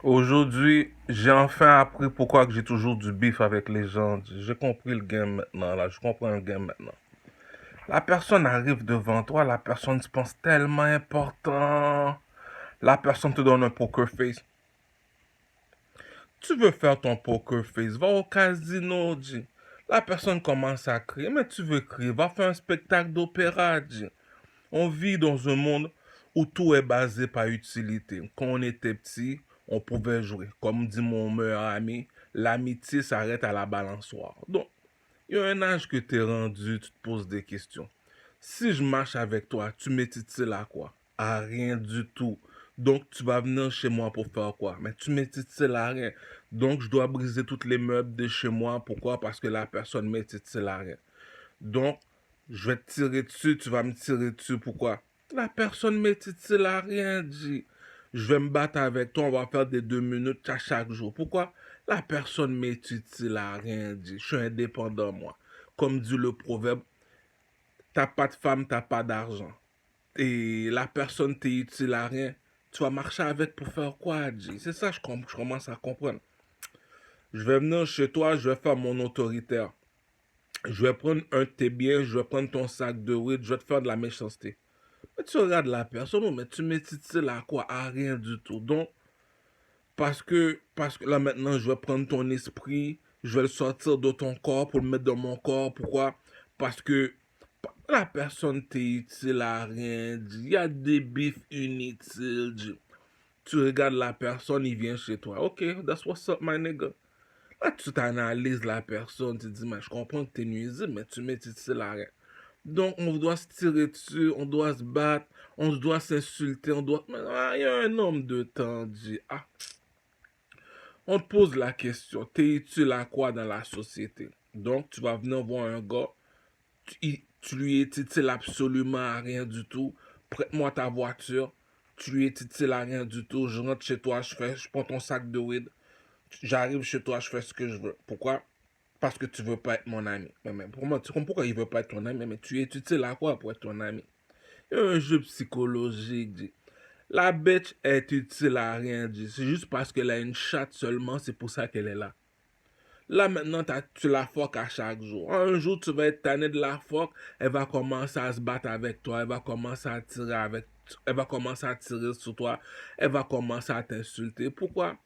Aujourd'hui, j'ai enfin appris pourquoi que j'ai toujours du beef avec les gens. J'ai compris le game maintenant, là. Je comprends le game maintenant. La personne arrive devant toi, la personne se pense tellement important. La personne te donne un poker face. Tu veux faire ton poker face, va au casino, dit. La personne commence à crier, mais tu veux crier, va faire un spectacle d'opéra, dit. On vit dans un monde où tout est basé par utilité. Quand on était petit, on pouvait jouer. Comme dit mon meilleur ami, l'amitié s'arrête à la balançoire. Donc, il y a un âge que tu es rendu, tu te poses des questions. Si je marche avec toi, tu m'étites à quoi? À rien du tout. Donc, tu vas venir chez moi pour faire quoi? Mais tu m'étites à rien. Donc, je dois briser toutes les meubles de chez moi. Pourquoi? Parce que la personne m'étite à rien. Donc, je vais te tirer dessus, tu vas me tirer dessus. Pourquoi? La personne m'est-il a rien dit. Je vais me battre avec toi, on va faire des 2 minutes à chaque jour. Pourquoi? La personne m'est-il a rien dit. Je suis indépendant, moi. Comme dit le proverbe, t'as pas de femme, t'as pas d'argent. Et la personne t'est utile à rien. Tu vas marcher avec pour faire quoi, dit? C'est ça, je commence à comprendre. Je vais venir chez toi, je vais faire mon autoritaire. Je vais prendre un de tes biens, je vais prendre ton sac de weed, je vais te faire de la méchanceté. Mais tu regardes la personne, mais tu m'étites à quoi? À rien du tout. Donc, parce que là maintenant, je vais prendre ton esprit, je vais le sortir de ton corps pour le mettre dans mon corps. Pourquoi? Parce que la personne t'est utile à rien. Il y a des bifs inutiles. Tu regardes la personne, il vient chez toi. Ok, that's what's up, my nigga. Là, tu t'analyses la personne, tu te dis, mais je comprends que t'es nuisible, mais tu m'étites à rien. Donc, on doit se tirer dessus, on doit se battre, on doit s'insulter, on doit... Mais il y a un homme de temps, dit. Ah, on te pose la question, t'es utile à quoi dans la société? Donc, tu vas venir voir un gars, tu lui es utile absolument à rien du tout. Prête-moi ta voiture, tu lui es utile à rien du tout. Je rentre chez toi, je prends ton sac de weed, j'arrive chez toi, je fais ce que je veux. Pourquoi? Parce que tu veux pas être mon ami. Mais pour moi, tu comprends pourquoi il veut pas être ton ami? Mais tu es utile à quoi pour être ton ami? Il y a un jeu psychologique, dit. La bitch est utile à rien, dit. C'est juste parce qu'elle a une chatte seulement, c'est pour ça qu'elle est là. Là, maintenant, tu la fuck à chaque jour. Un jour, tu vas être tanné de la fuck, elle va commencer à se battre avec toi, elle va commencer à tirer avec elle va commencer à tirer sur toi, elle va commencer à t'insulter. Pourquoi?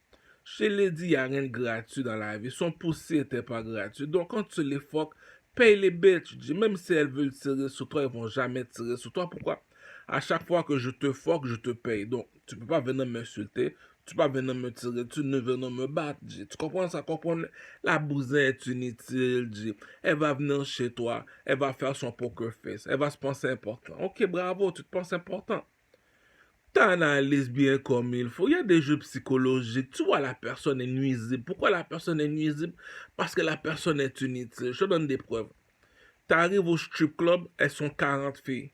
Je l'ai dit, il n'y a rien de gratuit dans la vie. Son poussé n'était pas gratuit. Donc, quand tu les fuck, paye les bitches. Même si elles veulent tirer sur toi, elles vont jamais tirer sur toi. Pourquoi? À chaque fois que je te fuck, je te paye. Donc, tu peux pas venir m'insulter. Tu peux pas venir me tirer dessus, ne venir me battre. Tu comprends ça? Comprends? La bousin est inutile. Elle va venir chez toi. Elle va faire son poker face. Elle va se penser important. Ok, bravo, tu te penses important. T'analyses bien comme il faut. Il y a des jeux psychologiques. Tu vois, la personne est nuisible. Pourquoi la personne est nuisible? Parce que la personne est inutile. Je te donne des preuves. T'arrives au strip club, elles sont 40 filles.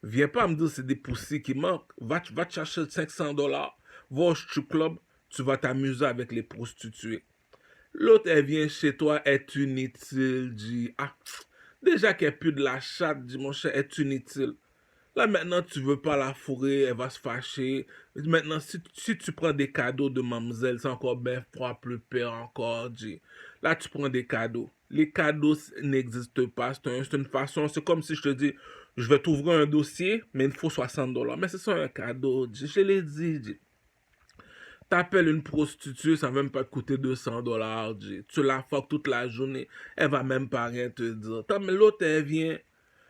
Viens pas me dire que c'est des poussées qui manquent. Va te chercher 500 dollars. Va au strip club, tu vas t'amuser avec les prostituées. L'autre, elle vient chez toi, est inutile, dit. Ah, déjà qu'elle pue de la chatte, dit mon cher, est inutile. Là, maintenant, tu veux pas la fourrer, elle va se fâcher. Maintenant, si tu prends des cadeaux de mademoiselle, c'est encore bien froid, plus pire encore, dit. Là, tu prends des cadeaux. Les cadeaux n'existent pas. C'est une façon, c'est comme si je te dis, je vais t'ouvrir un dossier, mais il faut 60 dollars. Mais c'est ça un cadeau, dit. Je l'ai dit. T'appelles une prostituée, ça va même pas te coûter 200 dollars, dit. Tu la fuck toute la journée, elle va même pas rien te dire. Mais l'autre, elle vient,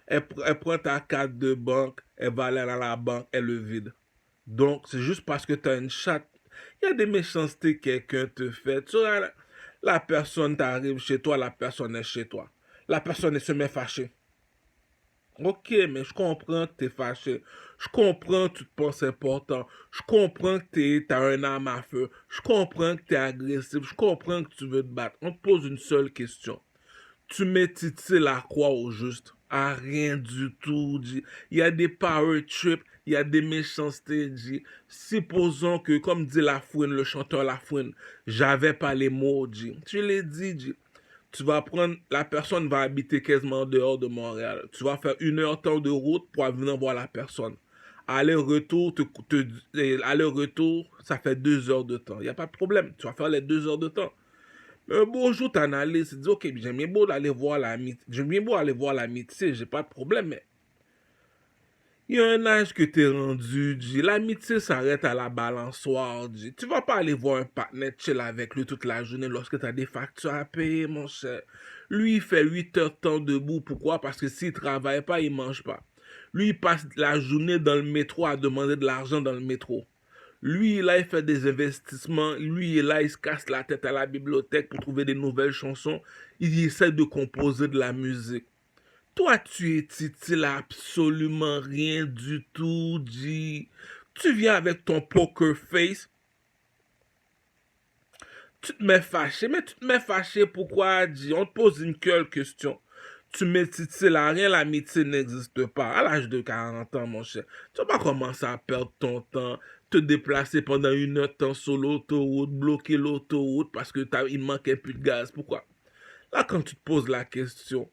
elle prend ta carte de banque, elle va aller dans la banque, elle le vide. Donc, c'est juste parce que tu as une chatte. Il y a des méchancetés que quelqu'un te fait. Tu vois, la personne t'arrive chez toi, la personne est chez toi. La personne elle se met fâchée. Ok, mais je comprends que tu es fâché. Je comprends que tu te penses important. Je comprends que tu as un arme à feu. Je comprends que tu es agressif. Je comprends que tu veux te battre. On te pose une seule question. Tu mets Titi à quoi au juste? À rien du tout, dit. Il y a des power trips, il y a des méchancetés, dit. Supposons que, comme dit Lafouine, le chanteur Lafouine, j'avais pas les mots, dit. Tu l'as dit. Tu vas prendre, la personne va habiter quasiment dehors de Montréal. Tu vas faire 1 heure temps de route pour venir voir la personne. Aller-retour, aller-retour, ça fait 2 heures de temps. Il n'y a pas de problème. Tu vas faire les 2 heures de temps. Un beau jour, tu analyses, tu dis, OK, j'aime bien beau aller voir l'amitié, j'ai pas de problème, mais il y a un âge que t'es rendu, l'amitié s'arrête à la balançoire, tu vas pas aller voir un partenaire chill avec lui toute la journée lorsque tu as des factures à payer, mon cher. Lui, il fait 8 heures de temps debout, pourquoi? Parce que s'il travaille pas, il mange pas. Lui, il passe la journée dans le métro à demander de l'argent dans le métro. Lui, là, il fait des investissements. Lui, là, il se casse la tête à la bibliothèque pour trouver des nouvelles chansons. Il essaie de composer de la musique. Toi, tu es titille absolument rien du tout, G. Tu viens avec ton poker face. Tu te mets fâché. Mais tu te mets fâché pourquoi, G? On te pose une seule question. Tu mets titille à rien, l'amitié n'existe pas. À l'âge de 40 ans, mon cher, tu vas pas commencer à perdre ton temps, te déplacer pendant 1 heure de temps sur l'autoroute, bloquer l'autoroute parce que il manquait plus de gaz. Pourquoi? Là, quand tu te poses la question,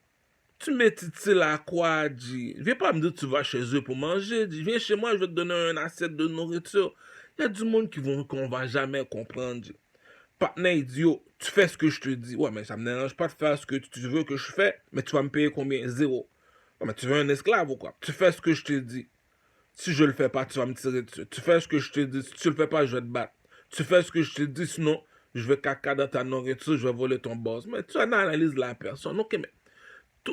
tu mets titille à quoi, G? Viens pas me dire que tu vas chez eux pour manger, G. Viens chez moi, je vais te donner un assiette de nourriture. Il y a du monde qu'on va jamais comprendre, G. Partenaire idiot, tu fais ce que je te dis. Ouais, mais ça me dérange pas de faire ce que tu veux que je fais, mais tu vas me payer combien? 0. Ouais, mais tu veux un esclave ou quoi? Tu fais ce que je te dis. Si je le fais pas, tu vas me tirer dessus. Tu fais ce que je te dis. Si tu le fais pas, je vais te battre. Tu fais ce que je te dis, sinon, je vais caca dans ta nourriture, je vais voler ton boss. Mais tu analyses la personne. Ok, mais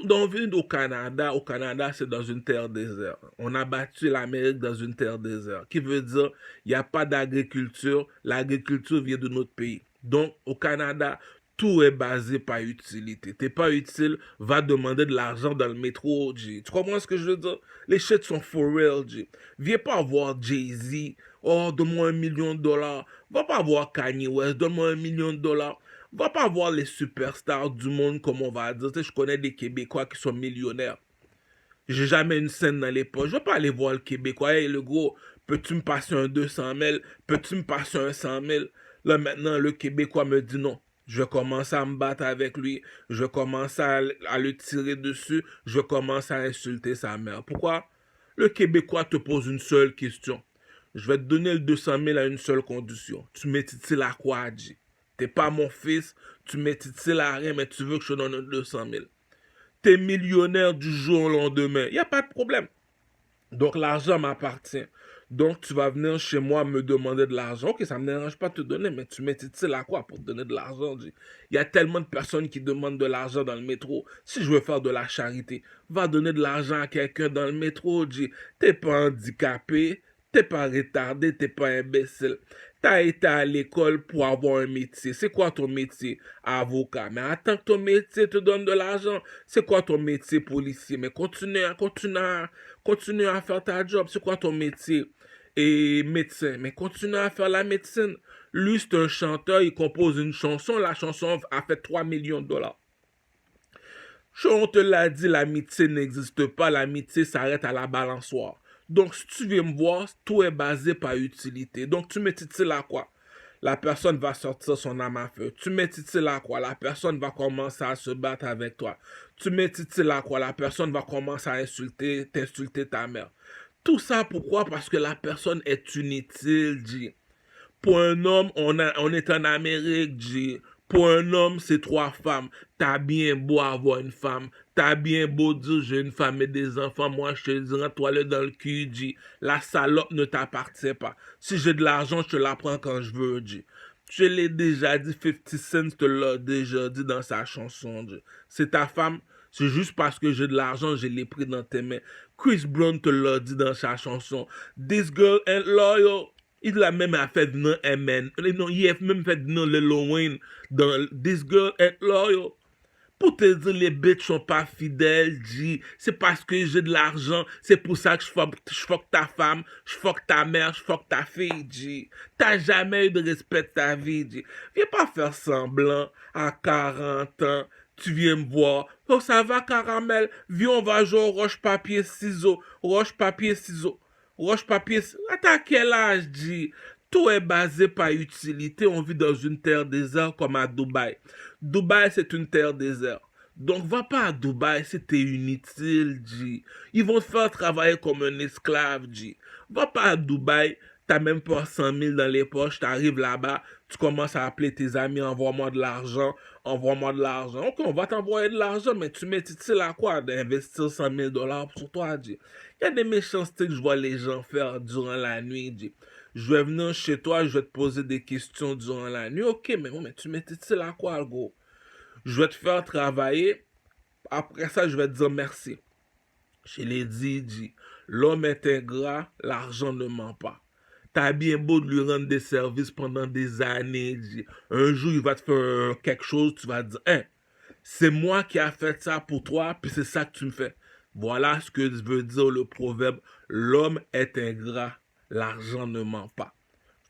dans ville au Canada, c'est dans une terre déserte. On a battu l'Amérique dans une terre déserte. Qui veut dire, il n'y a pas d'agriculture. L'agriculture vient de notre pays. Donc, au Canada, tout est basé par utilité. T'es pas utile, va demander de l'argent dans le métro, G. Tu comprends ce que je veux dire? Les shit sont for real, G. Viens pas voir Jay-Z. Oh, donne-moi $1 million. Va pas voir Kanye West. Donne-moi $1 million. Va pas voir les superstars du monde, comme on va dire. Tu sais, je connais des Québécois qui sont millionnaires. J'ai jamais une scène dans les poches. Je vais pas aller voir le Québécois. Hey, le gros, peux-tu me passer un 200 000? Peux-tu me passer un 100 000? Là, maintenant, le Québécois me dit non. Je vais commencer à me battre avec lui. Je vais commencer à le tirer dessus. Je vais commencer à insulter sa mère. Pourquoi? Le Québécois te pose une seule question. Je vais te donner le 200 000 à une seule condition. Tu m'étiles à quoi, G? T'es pas mon fils, tu m'étiles à rien, mais tu veux que je te donne 200 000. T'es millionnaire du jour au lendemain. Y a pas de problème. Donc l'argent m'appartient. Donc tu vas venir chez moi me demander de l'argent. Ok, ça me dérange pas de te donner, mais tu m'étiles à quoi pour te donner de l'argent, G? Il y a tellement de personnes qui demandent de l'argent dans le métro. Si je veux faire de la charité, va donner de l'argent à quelqu'un dans le métro, G. T'es pas handicapé, t'es pas retardé, t'es pas imbécile. T'as été à l'école pour avoir un métier. C'est quoi ton métier? Avocat. Mais attends que ton métier te donne de l'argent. C'est quoi ton métier, policier? Mais continue à faire ta job. C'est quoi ton métier? Et médecin. Mais continue à faire la médecine. Lui, c'est un chanteur, il compose une chanson. La chanson a fait 3 millions de dollars. On te l'a dit, l'amitié n'existe pas. L'amitié s'arrête à la balançoire. Donc, si tu viens me voir, tout est basé par utilité. Donc, tu me titilles à quoi? La personne va sortir son âme à feu. Tu me titilles à quoi? La personne va commencer à se battre avec toi. Tu me titilles à quoi? La personne va commencer à t'insulter ta mère. Tout ça, pourquoi? Parce que la personne est inutile, G. Pour un homme, on est en Amérique, G. Pour un homme, c'est 3 femmes. T'as bien beau avoir une femme. T'as bien beau dire j'ai une femme et des enfants. Moi, je te dis, rentre-toi dans le cul, G. La salope ne t'appartient pas. Si j'ai de l'argent, je te la prends quand je veux, G. Je l'ai déjà dit, 50 Cent te l'a déjà dit dans sa chanson, G. C'est ta femme, c'est juste parce que j'ai de l'argent, je l'ai pris dans tes mains. Chris Brown te l'a dit dans sa chanson. This girl ain't loyal. Il a même fait venir MN. Non, il a même fait venir Lil Wayne dans This Girl Ain't Loyal. Pour te dire, les bitches sont pas fidèles, G. C'est parce que j'ai de l'argent. C'est pour ça que je fuck ta femme, je fuck ta mère, je fuck ta fille, G. T'as jamais eu de respect de ta vie, G. Viens pas faire semblant à 40 ans. Tu viens me voir. Oh, ça va, caramel? Viens, on va jouer au roche-papier-ciseaux. Roche-papier-ciseaux. Roche-papier, attends quel âge, G? Tout est basé par utilité. On vit dans une terre déserte comme à Dubaï. Dubaï, c'est une terre déserte. Donc, va pas à Dubaï si t'es inutile, G. Ils vont te faire travailler comme un esclave, G. Va pas à Dubaï, t'as même pas 100 000 dans les poches, t'arrives là-bas, tu commences à appeler tes amis, envoie-moi de l'argent, envoie-moi de l'argent. Ok, on va t'envoyer de l'argent, mais tu mets utile à quoi d'investir 100 000 dollars sur toi, G. Il y a des méchancetés que je vois les gens faire durant la nuit, G. Je vais venir chez toi, je vais te poser des questions durant la nuit. Ok, mais bon, mais tu mets utile à quoi, gros? Je vais te faire travailler. Après ça, je vais te dire merci. Je l'ai dit, l'homme est ingrat, l'argent ne ment pas. T'as bien beau de lui rendre des services pendant des années, dit. Un jour, il va te faire quelque chose, tu vas te dire, hein, c'est moi qui a fait ça pour toi, puis c'est ça que tu me fais. Voilà ce que veut dire le proverbe, l'homme est ingrat, l'argent ne ment pas.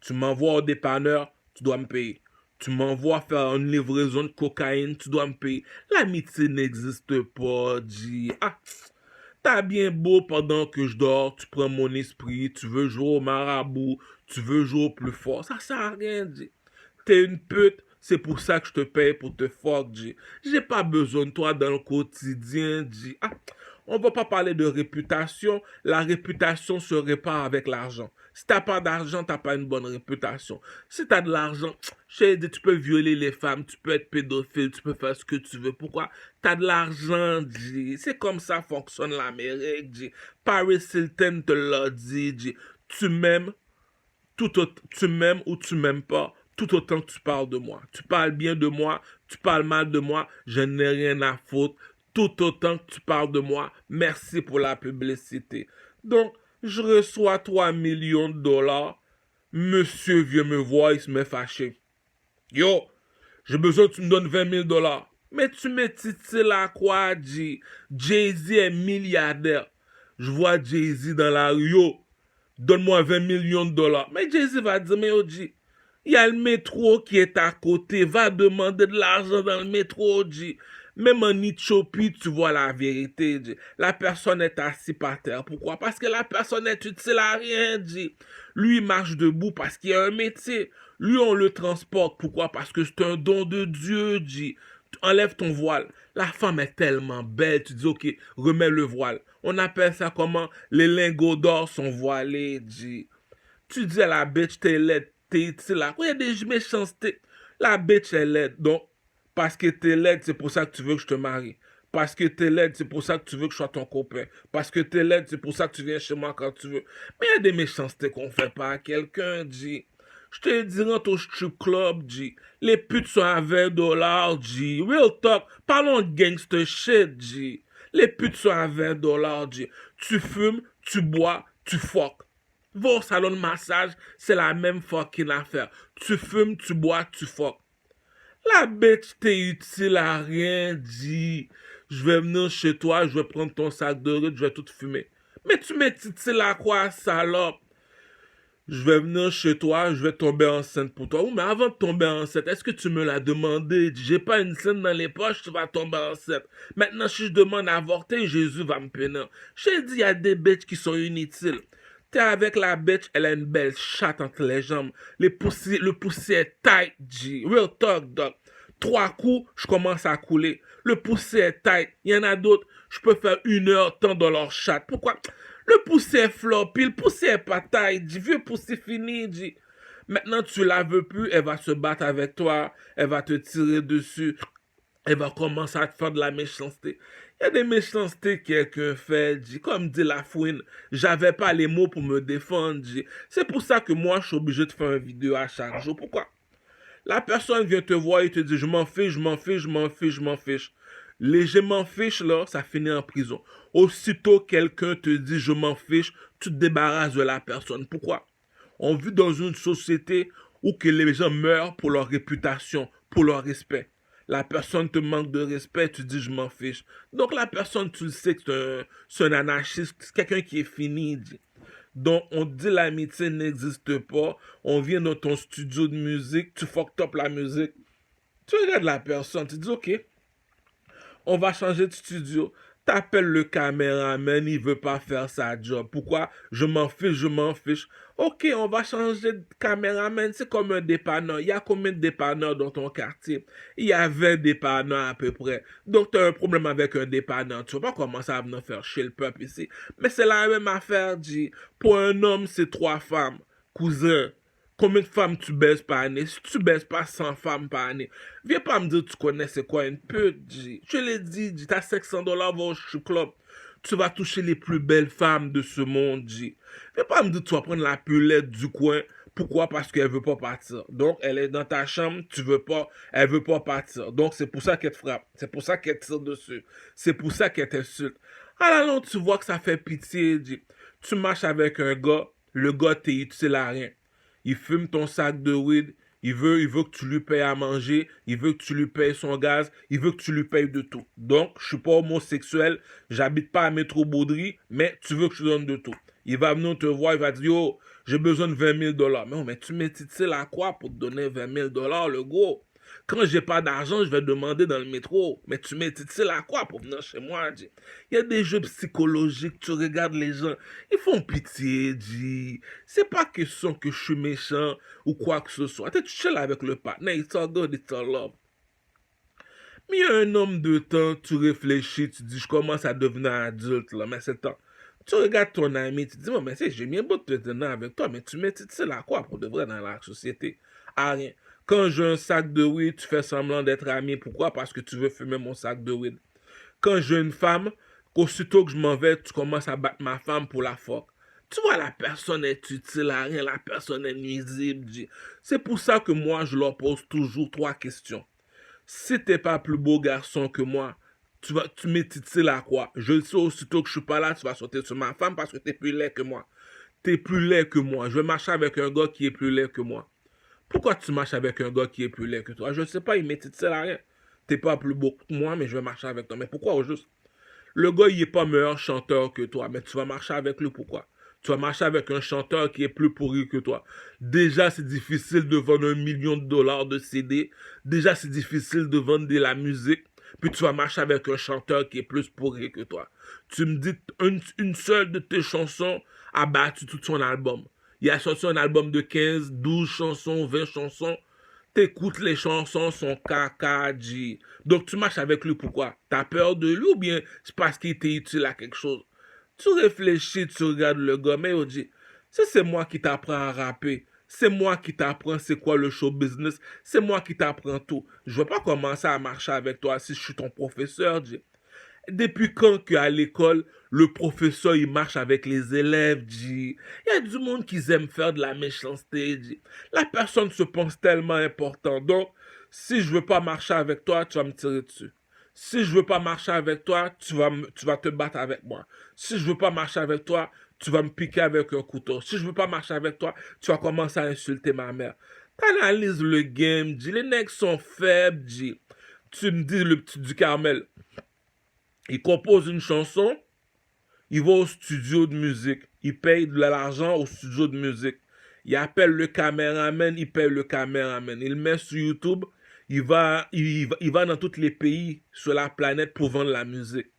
Tu m'envoies au dépanneur, tu dois me payer. Tu m'envoies faire une livraison de cocaïne, tu dois me payer. L'amitié n'existe pas, dit. Ah, t'as bien beau pendant que je dors, tu prends mon esprit, tu veux jouer au marabout, tu veux jouer au plus fort. Ça sert à rien, dit. T'es une pute, c'est pour ça que je te paye pour te fuck, dit. J'ai pas besoin de toi dans le quotidien, dit. Ah, on va pas parler de réputation. La réputation se répare avec l'argent. Si t'as pas d'argent, t'as pas une bonne réputation. Si t'as de l'argent, je t'ai dit, tu peux violer les femmes, tu peux être pédophile, tu peux faire ce que tu veux. Pourquoi? T'as de l'argent, G. C'est comme ça fonctionne l'Amérique, G. Paris Hilton te l'a dit, G. Tu m'aimes, tu m'aimes ou tu m'aimes pas, tout autant que tu parles de moi. Tu parles bien de moi, tu parles mal de moi, je n'ai rien à foutre. Tout autant que tu parles de moi, merci pour la publicité. Donc, je reçois 3 millions de dollars. Monsieur vient me voir, il se met fâché. Yo, j'ai besoin que tu me donnes 20 000 dollars. Mais tu mets titre à quoi, G? Jay-Z est milliardaire. Je vois Jay-Z dans la rue. Yo, donne-moi 20 millions de dollars. Mais Jay-Z va dire, mais G, il y a le métro qui est à côté. Va demander de l'argent dans le métro, G. Même en Éthiopie, tu vois la vérité, G. La personne est assise par terre. Pourquoi? Parce que la personne est utile à rien, G. Lui, il marche debout parce qu'il a un métier. Lui, on le transporte. Pourquoi? Parce que c'est un don de Dieu, G. Enlève ton voile. La femme est tellement belle. Tu dis, ok, remets le voile. On appelle ça comment? Les lingots d'or sont voilés, G. Tu dis à la bitch, t'es laide, t'es utile là. Il y a des méchancetés. La bitch est laide. Donc, parce que t'es laide, c'est pour ça que tu veux que je te marie. Parce que t'es laide, c'est pour ça que tu veux que je sois ton copain. Parce que t'es laide, c'est pour ça que tu viens chez moi quand tu veux. Mais il y a des méchancetés qu'on fait pas à quelqu'un, G. Je te dis, rentre au strip club, G. Les putes sont à 20 dollars, G. Real talk. Parlons de gangster shit, G. Les putes sont à 20 dollars, G. Tu fumes, tu bois, tu fuck. Va au salon de massage, c'est la même fucking affaire. Tu fumes, tu bois, tu fuck. La bitch t'es utile à rien, dit. Je vais venir chez toi, je vais prendre ton sac de riz, je vais tout fumer. Mais tu m'es utile à quoi, salope? Je vais venir chez toi, je vais tomber enceinte pour toi. Oui, mais avant de tomber enceinte, est-ce que tu me l'as demandé? J'ai pas une scène dans les poches, tu vas tomber enceinte. Maintenant, si je demande à avorter, Jésus va me punir. Je t'ai dit, il y a des bitches qui sont inutiles. T'es avec la bitch, elle a une belle chatte entre les jambes. Le poussé est tight, G. Real talk, dog. 3 coups, je commence à couler. Le poussé est tight. Il y en a d'autres, je peux faire 1 heure tant dans leur chatte. Pourquoi? Le poussé est floppy, le poussé est pas tight, G. Vieux poussé fini, G. Maintenant, tu la veux plus, elle va se battre avec toi, elle va te tirer dessus, elle va commencer à te faire de la méchanceté. Il y a des méchancetés que quelqu'un fait, G. Comme dit la fouine, j'avais pas les mots pour me défendre, G. C'est pour ça que moi, je suis obligé de faire une vidéo à chaque jour. Pourquoi? La personne vient te voir et te dit, je m'en fiche, je m'en fiche, je m'en fiche, je m'en fiche. Les je m'en fiche, là, ça finit en prison. Aussitôt quelqu'un te dit, je m'en fiche, tu te débarrasses de la personne. Pourquoi? On vit dans une société où que les gens meurent pour leur réputation, pour leur respect. La personne te manque de respect, tu dis je m'en fiche. Donc la personne, tu le sais que c'est un anarchiste, c'est quelqu'un qui est fini. Donc on dit l'amitié n'existe pas. On vient dans ton studio de musique, tu fucked up la musique. Tu regardes la personne, tu dis ok, on va changer de studio. T'appelles le caméraman, il veut pas faire sa job. Pourquoi? Je m'en fiche, je m'en fiche. Ok, on va changer de caméraman. C'est comme un dépanneur. Il y a combien de dépanneurs dans ton quartier? Il y a 20 dépanneurs à peu près. Donc, tu as un problème avec un dépanneur. Tu vas pas commencer à venir faire chez le peuple ici. Mais c'est la même affaire, G. Pour un homme, c'est 3 femmes. Cousin, combien de femmes tu baises par année? Si tu baises pas 100 femmes par année, viens pas me dire que tu connais c'est quoi une pute, G. Je l'ai dit, G. T'as $500, va au strip club. Tu vas toucher les plus belles femmes de ce monde, G. Viens pas me dire que tu vas prendre la pelette du coin. Pourquoi? Parce qu'elle veut pas partir. Donc, elle est dans ta chambre, tu veux pas, elle veut pas partir. Donc, c'est pour ça qu'elle te frappe. C'est pour ça qu'elle te tire dessus. C'est pour ça qu'elle t'insulte. À la longue, tu vois que ça fait pitié, G. Tu marches avec un gars, le gars t'est utile à rien. Il fume ton sac de weed, il veut que tu lui payes à manger, il veut que tu lui payes son gaz, il veut que tu lui payes de tout. Donc, je suis pas homosexuel, j'habite pas à Métro Baudry, mais tu veux que je te donne de tout. Il va venir te voir, il va te dire, oh, j'ai besoin de $20,000. Mais tu m'intitules à quoi pour te donner $20,000, le gros? Quand j'ai pas d'argent, je vais demander dans le métro. Mais tu m'intitules à quoi pour venir chez moi, G? Il y a des jeux psychologiques, tu regardes les gens, ils font pitié, G. C'est pas question que je suis méchant ou quoi que ce soit. Tu chill avec le partenaire, it's all good, it's all love. Mais il y a un homme de temps, tu réfléchis, tu dis, je commence à devenir adulte, là, mais c'est temps. Tu regardes ton ami, tu te dis, bon, mais j'ai bien beau te tenir avec toi, mais tu m'intitules à quoi pour de vrai dans la société? À rien. Quand j'ai un sac de weed, tu fais semblant d'être ami. Pourquoi? Parce que tu veux fumer mon sac de weed. Quand j'ai une femme, aussitôt que je m'en vais, tu commences à battre ma femme pour la fuck. Tu vois, la personne est utile à rien, la personne est nuisible. C'est pour ça que moi, je leur pose toujours 3 questions. Si t'es pas plus beau garçon que moi, tu m'étitiles à quoi? Je le sais, aussitôt que je suis pas là, tu vas sauter sur ma femme parce que t'es plus laid que moi. T'es plus laid que moi. Je vais marcher avec un gars qui est plus laid que moi. Pourquoi tu marches avec un gars qui est plus laid que toi? Je ne sais pas, il m'étitile à rien. T'es pas plus beau que moi, mais je vais marcher avec toi. Mais pourquoi au juste? Le gars, il est pas meilleur chanteur que toi, mais tu vas marcher avec lui, pourquoi? Tu vas marcher avec un chanteur qui est plus pourri que toi. Déjà, c'est difficile de vendre $1 million de CD. Déjà, c'est difficile de vendre de la musique. Puis tu vas marcher avec un chanteur qui est plus pourri que toi. Tu me dis une seule de tes chansons a battu tout son album. Il a sorti un album de 15, 12 chansons, 20 chansons. T'écoutes les chansons, son caca, G. Donc tu marches avec lui, pourquoi? T'as peur de lui ou bien c'est parce qu'il t'est utile à quelque chose? Tu réfléchis, tu regardes le gars, mais on dit, c'est moi qui t'apprends à rapper. C'est moi qui t'apprends c'est quoi le show business. C'est moi qui t'apprends tout. Je vais pas commencer à marcher avec toi si je suis ton professeur, G. Depuis quand qu'à l'école, le professeur, il marche avec les élèves, G? Il y a du monde qui aime faire de la méchanceté, G. La personne se pense tellement important. Donc, si je veux pas marcher avec toi, tu vas me tirer dessus. Si je veux pas marcher avec toi, tu vas te battre avec moi. Si je veux pas marcher avec toi, tu vas me piquer avec un couteau. Si je veux pas marcher avec toi, tu vas commencer à insulter ma mère. T'analyses le game, G. Les mecs sont faibles, G. Tu me dis le petit du Carmel. Il compose une chanson, il va au studio de musique, il paye de l'argent au studio de musique. Il appelle le caméraman, il paye le caméraman. Il le met sur YouTube, il va dans tous les pays sur la planète pour vendre la musique.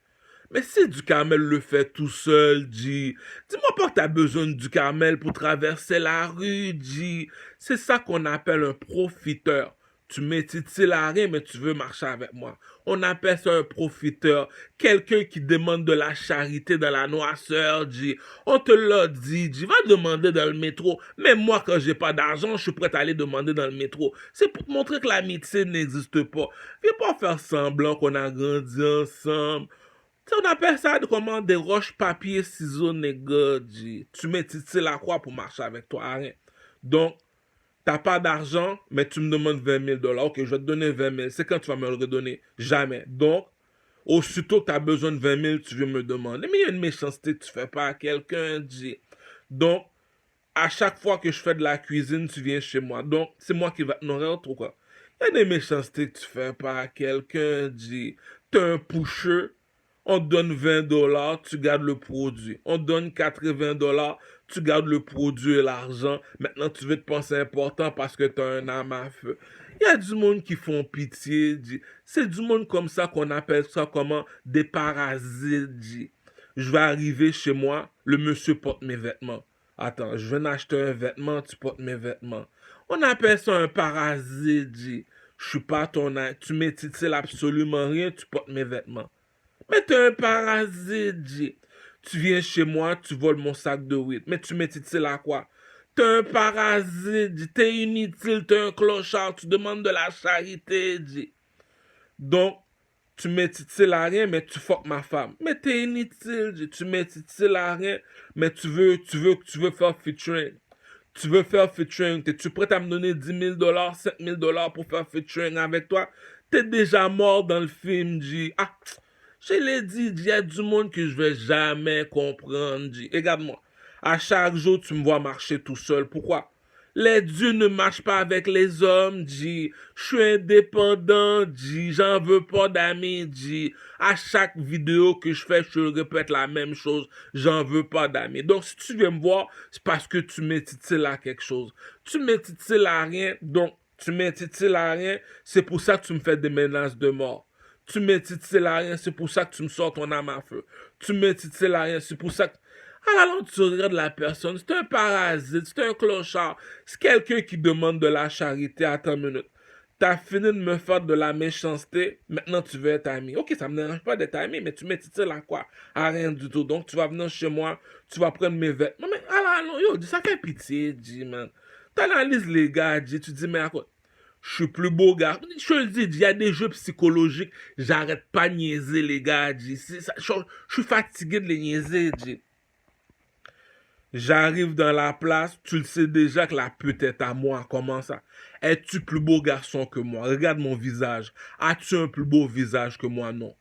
Mais si Ducamel le fait tout seul, dis-moi pas que t'as besoin de Ducamel pour traverser la rue, G. C'est ça qu'on appelle un profiteur. Tu m'étitiles à rien, mais tu veux marcher avec moi. On appelle ça un profiteur. Quelqu'un qui demande de la charité dans la noirceur, G. On te l'a dit, G. Va demander dans le métro. Même moi, quand j'ai pas d'argent, je suis prêt à aller demander dans le métro. C'est pour te montrer que l'amitié n'existe pas. Viens pas faire semblant qu'on a grandi ensemble. On appelle ça comment des roches, papier, ciseaux, nègre, G. Tu m'étitiles à quoi pour marcher avec toi? Rien. Donc, t'as pas d'argent, mais tu me demandes $20,000. Ok, je vais te donner 20 000. C'est quand tu vas me le redonner? Jamais. Donc, aussitôt que tu as besoin de 20 000, tu viens me demander. Mais il y a une méchanceté que tu fais pas à quelqu'un, G. Donc, à chaque fois que je fais de la cuisine, tu viens chez moi. Donc, c'est moi qui vais te nourrir, ou quoi? Il y a des méchancetés que tu fais pas à quelqu'un, G. T'es un pusher. On te donne $20, tu gardes le produit. On te donne $80, tu gardes le produit et l'argent. Maintenant, tu veux te penser important parce que tu as un âme à feu. Il y a du monde qui font pitié, G. C'est du monde comme ça qu'on appelle ça comment? Des parasites, G. Je vais arriver chez moi, le monsieur porte mes vêtements. Attends, je viens d'acheter un vêtement, tu portes mes vêtements. On appelle ça un parasite, G. Je suis pas ton ami. Tu m'intitules absolument rien, tu portes mes vêtements. Mais t'es un parasite, G. Tu viens chez moi, tu voles mon sac de weed. Mais tu m'intitules à quoi? T'es un parasite, G. T'es inutile, t'es un clochard. Tu demandes de la charité, G. Donc, tu m'intitules à rien, mais tu fuck ma femme. Mais t'es inutile, G. Tu m'intitules à rien, mais tu veux faire featuring. Tu veux faire featuring. T'es-tu prêt à me donner 10 000 $, 5 000 $ pour faire featuring avec toi? T'es déjà mort dans le film, G. Ah, je l'ai dit, il y a du monde que je vais jamais comprendre, G. Regarde-moi. À chaque jour, tu me vois marcher tout seul. Pourquoi? Les dieux ne marchent pas avec les hommes, G. Je suis indépendant, G. J'en veux pas d'amis, G. À chaque vidéo que je fais, je répète la même chose. J'en veux pas d'amis. Donc, si tu viens me voir, c'est parce que tu m'intitules à quelque chose. Tu m'intitules à rien, donc tu m'intitules à rien, c'est pour ça que tu me fais des menaces de mort. Tu m'intitules à rien, c'est pour ça que tu me sors ton arme à feu. Tu m'intitules à rien, c'est pour ça que... À la longue, tu regardes la personne, c'est un parasite, c'est un clochard, c'est quelqu'un qui demande de la charité. Attends une minute. T'as fini de me faire de la méchanceté, maintenant tu veux être ami. Ok, ça me dérange pas d'être ami, mais tu m'intitules à quoi? À rien du tout. Donc tu vas venir chez moi, tu vas prendre mes vêtements. Mais à la longue, yo, ça fait pitié, G, man. T'analyses les gars, G, tu dis, mais à quoi? Je suis plus beau gars. Je te le dis, il y a des jeux psychologiques, j'arrête pas de niaiser les gars, G. Je suis fatigué de les niaiser, G. J'arrive dans la place, tu le sais déjà que la pute est à moi. Comment ça? Es-tu plus beau garçon que moi? Regarde mon visage. As-tu un plus beau visage que moi? Non.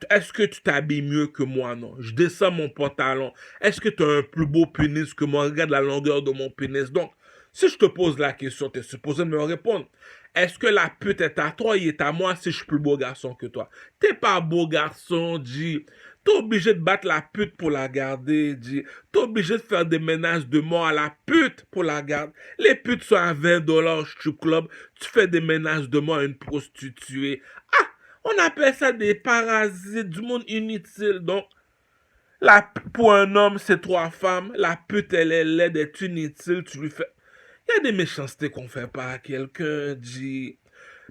Est-ce que tu t'habilles mieux que moi? Non. Je descends mon pantalon. Est-ce que tu as un plus beau pénis que moi? Regarde la longueur de mon pénis. Donc, si je te pose la question, tu es supposé me répondre. Est-ce que la pute est à toi, il est à moi si je suis plus beau garçon que toi? T'es pas beau garçon, G. T'es obligé de battre la pute pour la garder, G. T'es obligé de faire des menaces de mort à la pute pour la garder. Les putes sont à 20 $ au strip club. Tu fais des menaces de mort à une prostituée. Ah, on appelle ça des parasites, du monde inutile. Donc, pour un homme, c'est 3 femmes. La pute, elle est laide, elle est inutile. Tu lui fais... Il y a des méchancetés qu'on fait pas à quelqu'un, G.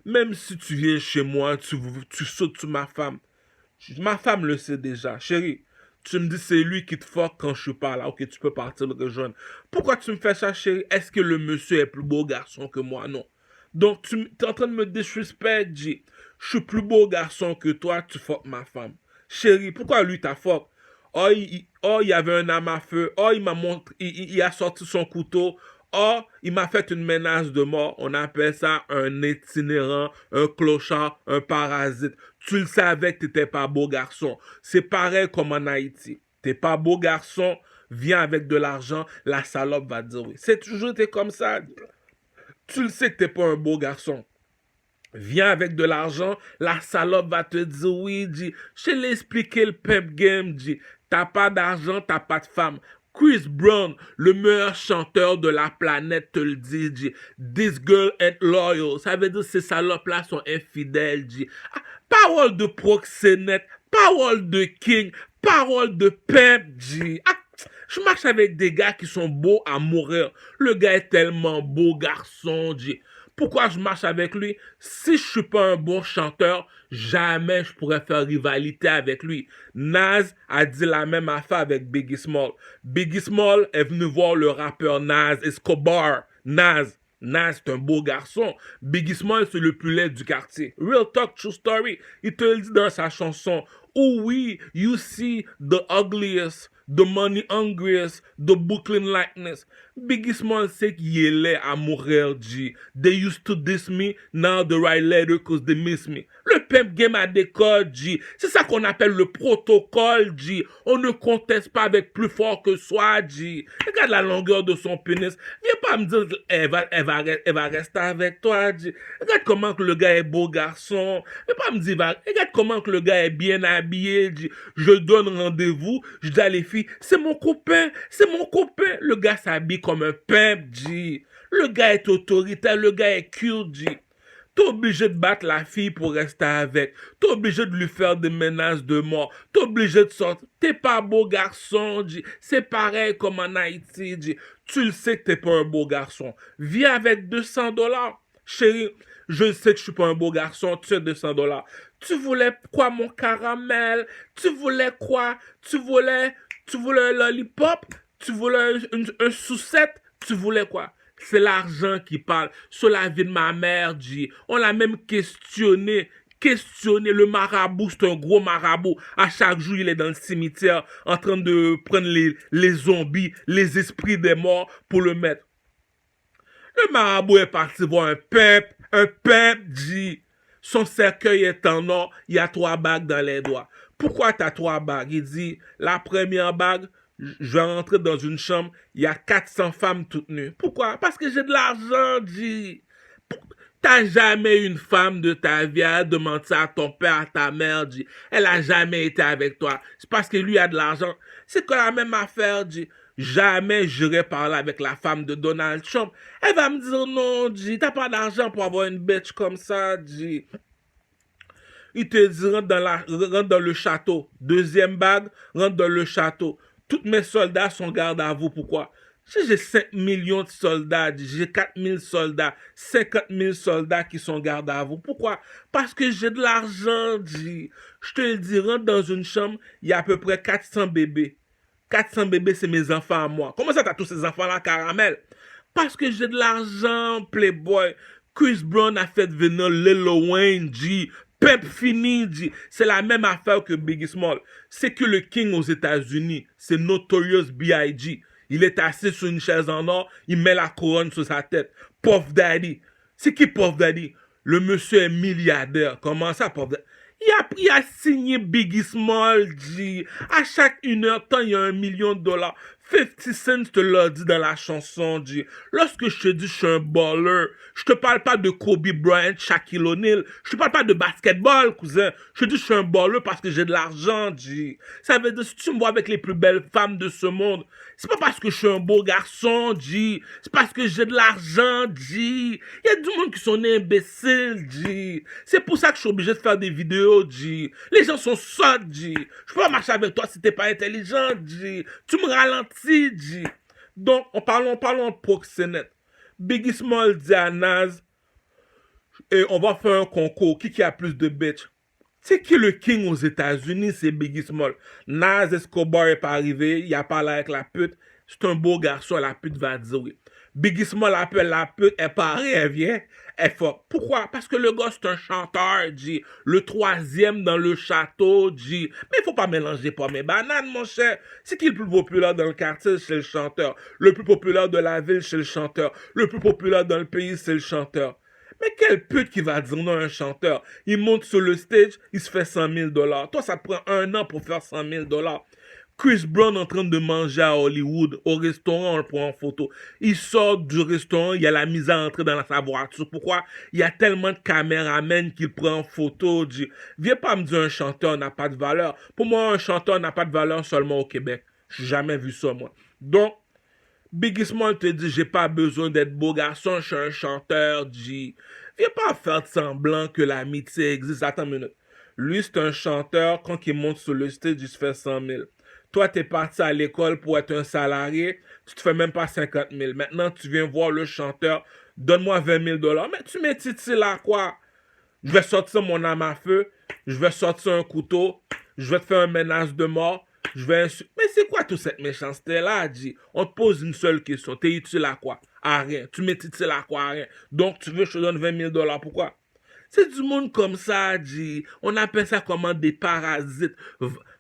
Même si tu viens chez moi, tu sautes sur ma femme. Ma femme le sait déjà. Chérie, tu me dis c'est lui qui te fuck quand je suis pas là. Ok, tu peux partir le rejoindre. Pourquoi tu me fais ça, chérie? Est-ce que le monsieur est plus beau garçon que moi? Non. Donc, tu es en train de me disrespect, G. Je suis plus beau garçon que toi, tu fuck ma femme. Chérie, pourquoi lui t'a fuck? Oh, il y avait un arme à feu. Oh, il m'a montré, il a sorti son couteau. Oh, il m'a fait une menace de mort. On appelle ça un itinérant, un clochard, un parasite. Tu le savais que t'étais pas beau garçon. C'est pareil comme en Haïti. T'es pas beau garçon, viens avec de l'argent, la salope va te dire oui. C'est toujours été comme ça. Tu le sais que t'es pas un beau garçon. Viens avec de l'argent, la salope va te dire oui, G. Je l'ai expliqué le pep game, G. T'as pas d'argent, t'as pas de femme. Chris Brown, le meilleur chanteur de la planète, te le dit, G. This girl ain't loyal. Ça veut dire que ces salopes-là sont infidèles, G. Ah, parole de proxénète, parole de king, parole de pep, G. Ah, je marche avec des gars qui sont beaux à mourir. Le gars est tellement beau garçon, G. Pourquoi je marche avec lui? Si je suis pas un bon chanteur, jamais je pourrais faire rivalité avec lui. Nas a dit la même affaire avec Biggie Small. Biggie Small est venu voir le rappeur Nas Escobar. Nas, c'est un beau garçon. Biggie Small, c'est le plus laid du quartier. Real talk, true story. Il te le dit dans sa chanson. Oh oui, you see the ugliest, the money hungriest, the Brooklyn likeness. Biggie Small sait qu'il est laid à mourir, G. They used to diss me, now they write later cause they miss me. Le pimp game a des codes, G. C'est ça qu'on appelle le protocole, G. On ne conteste pas avec plus fort que soi, G. Regarde la longueur de son pénis. Viens pas me dire qu'elle va rester avec toi, G. Regarde comment que le gars est beau garçon. Viens pas me dire, regarde comment que le gars est bien habillé, G. Je donne rendez-vous, je dis à les filles, c'est mon copain. Le gars s'habille comme un pimp, G. Le gars est autoritaire, le gars est cute, G. T'es obligé de battre la fille pour rester avec. T'es obligé de lui faire des menaces de mort. T'es obligé de sortir. T'es pas beau garçon, G. C'est pareil comme en Haïti, G. Tu le sais que t'es pas un beau garçon. Viens avec $200. Chérie, je sais que je suis pas un beau garçon. Tu as $200. Tu voulais quoi, mon caramel? Tu voulais quoi? Tu voulais un lollipop? Tu voulais un sucette? Tu voulais quoi? C'est l'argent qui parle. Sur la vie de ma mère, G. On l'a même questionné. Questionné. Le marabout, c'est un gros marabout. À chaque jour, il est dans le cimetière en train de prendre les zombies, les esprits des morts pour le mettre. Le marabout est parti voir un pimp, G. Son cercueil est en or, il y a 3 bagues dans les doigts. Pourquoi tu as 3 bagues? Il dit, la première bague, je vais rentrer dans une chambre, il y a 400 femmes toutes nues. Pourquoi? Parce que j'ai de l'argent, G. T'as jamais une femme de ta vie à demander ça à ton père, à ta mère, G. Elle a jamais été avec toi. C'est parce que lui a de l'argent. C'est que la même affaire, G. Jamais j'irai parler avec la femme de Donald Trump. Elle va me dire non, G. T'as pas d'argent pour avoir une bitch comme ça, G. Il te dit rentre dans le château. Deuxième bague, rentre dans le château. Tous mes soldats sont garde à vous. Pourquoi? Si j'ai 5 millions de soldats, j'ai 4 000 soldats, 50 000 soldats qui sont garde à vous. Pourquoi? Parce que j'ai de l'argent, G. Je te le dis, rentre dans une chambre, il y a à peu près 400 bébés. 400 bébés, c'est mes enfants à moi. Comment ça, t'as tous ces enfants-là, caramel? Parce que j'ai de l'argent, Playboy. Chris Brown a fait venir Lil Wayne, G. Pep fini, G. C'est la même affaire que Biggie Small. C'est que le king aux États-Unis, c'est Notorious B.I.G. Il est assis sur une chaise en or, il met la couronne sur sa tête. Puff Daddy. C'est qui Puff Daddy? Le monsieur est milliardaire. Comment ça, Puff Daddy? Il a signé Biggie Small, G. À chaque 1 heure, il y a $1 million. 50 Cent te l'a dit dans la chanson, G. Lorsque je te dis je suis un baller, je te parle pas de Kobe Bryant, Shaquille O'Neal. Je te parle pas de basketball, cousin. Je te dis je suis un baller parce que j'ai de l'argent, G. Ça veut dire si tu me vois avec les plus belles femmes de ce monde, c'est pas parce que je suis un beau garçon, G. C'est parce que j'ai de l'argent, G. Il y a du monde qui sont imbéciles, G. C'est pour ça que je suis obligé de faire des vidéos, G. Les gens sont sots, G. Je peux pas marcher avec toi si t'es pas intelligent, G. Tu me ralentis, G. Donc, parlons de proxénète. Biggie Small dit à Nas, et on va faire un concours. Qui a plus de bitch? C'est qui le king aux États-Unis? C'est Biggie Small. Nas Escobar est pas arrivé, il a parlé avec la pute. C'est un beau garçon, la pute va dire oui. Biggie Small appelle la pute, elle part, elle vient, elle fait. Pourquoi? Parce que le gars c'est un chanteur, G. Le 3e dans le château, G. Mais il faut pas mélanger pommes et bananes, mon cher. C'est qui le plus populaire dans le quartier? C'est le chanteur. Le plus populaire de la ville, c'est le chanteur. Le plus populaire dans le pays, c'est le chanteur. Mais quelle pute qui va dire non à un chanteur? Il monte sur le stage, il se fait 100 000 $. Toi, ça te prend 1 an pour faire 100 000 $. Chris Brown en train de manger à Hollywood, au restaurant, on le prend en photo. Il sort du restaurant, il y a la mise à entrer dans sa voiture. Pourquoi? Il y a tellement de caméramens qu'il prend en photo. Viens pas me dire un chanteur n'a pas de valeur. Pour moi, un chanteur n'a pas de valeur seulement au Québec. J'ai jamais vu ça, moi. Donc, Biggie Small te dit, j'ai pas besoin d'être beau garçon, je suis un chanteur, G. Viens pas faire semblant que l'amitié existe. Attends une minute. Lui, c'est un chanteur, quand il monte sur le stage, il se fait 100 000. Toi, t'es parti à l'école pour être un salarié, tu te fais même pas 50 000. Maintenant, tu viens voir le chanteur, donne-moi 20 000 $. Mais tu mets Titi là, quoi? Je vais sortir mon arme à feu, je vais sortir un couteau, je vais te faire un menace de mort, Mais c'est quoi toute cette méchanceté-là, G? On te pose une seule question. T'es utile à quoi? À rien. Tu m'es utile à quoi? À rien. Donc, tu veux que je te donne 20 000 $. Pourquoi? C'est du monde comme ça, G. On appelle ça comment des parasites.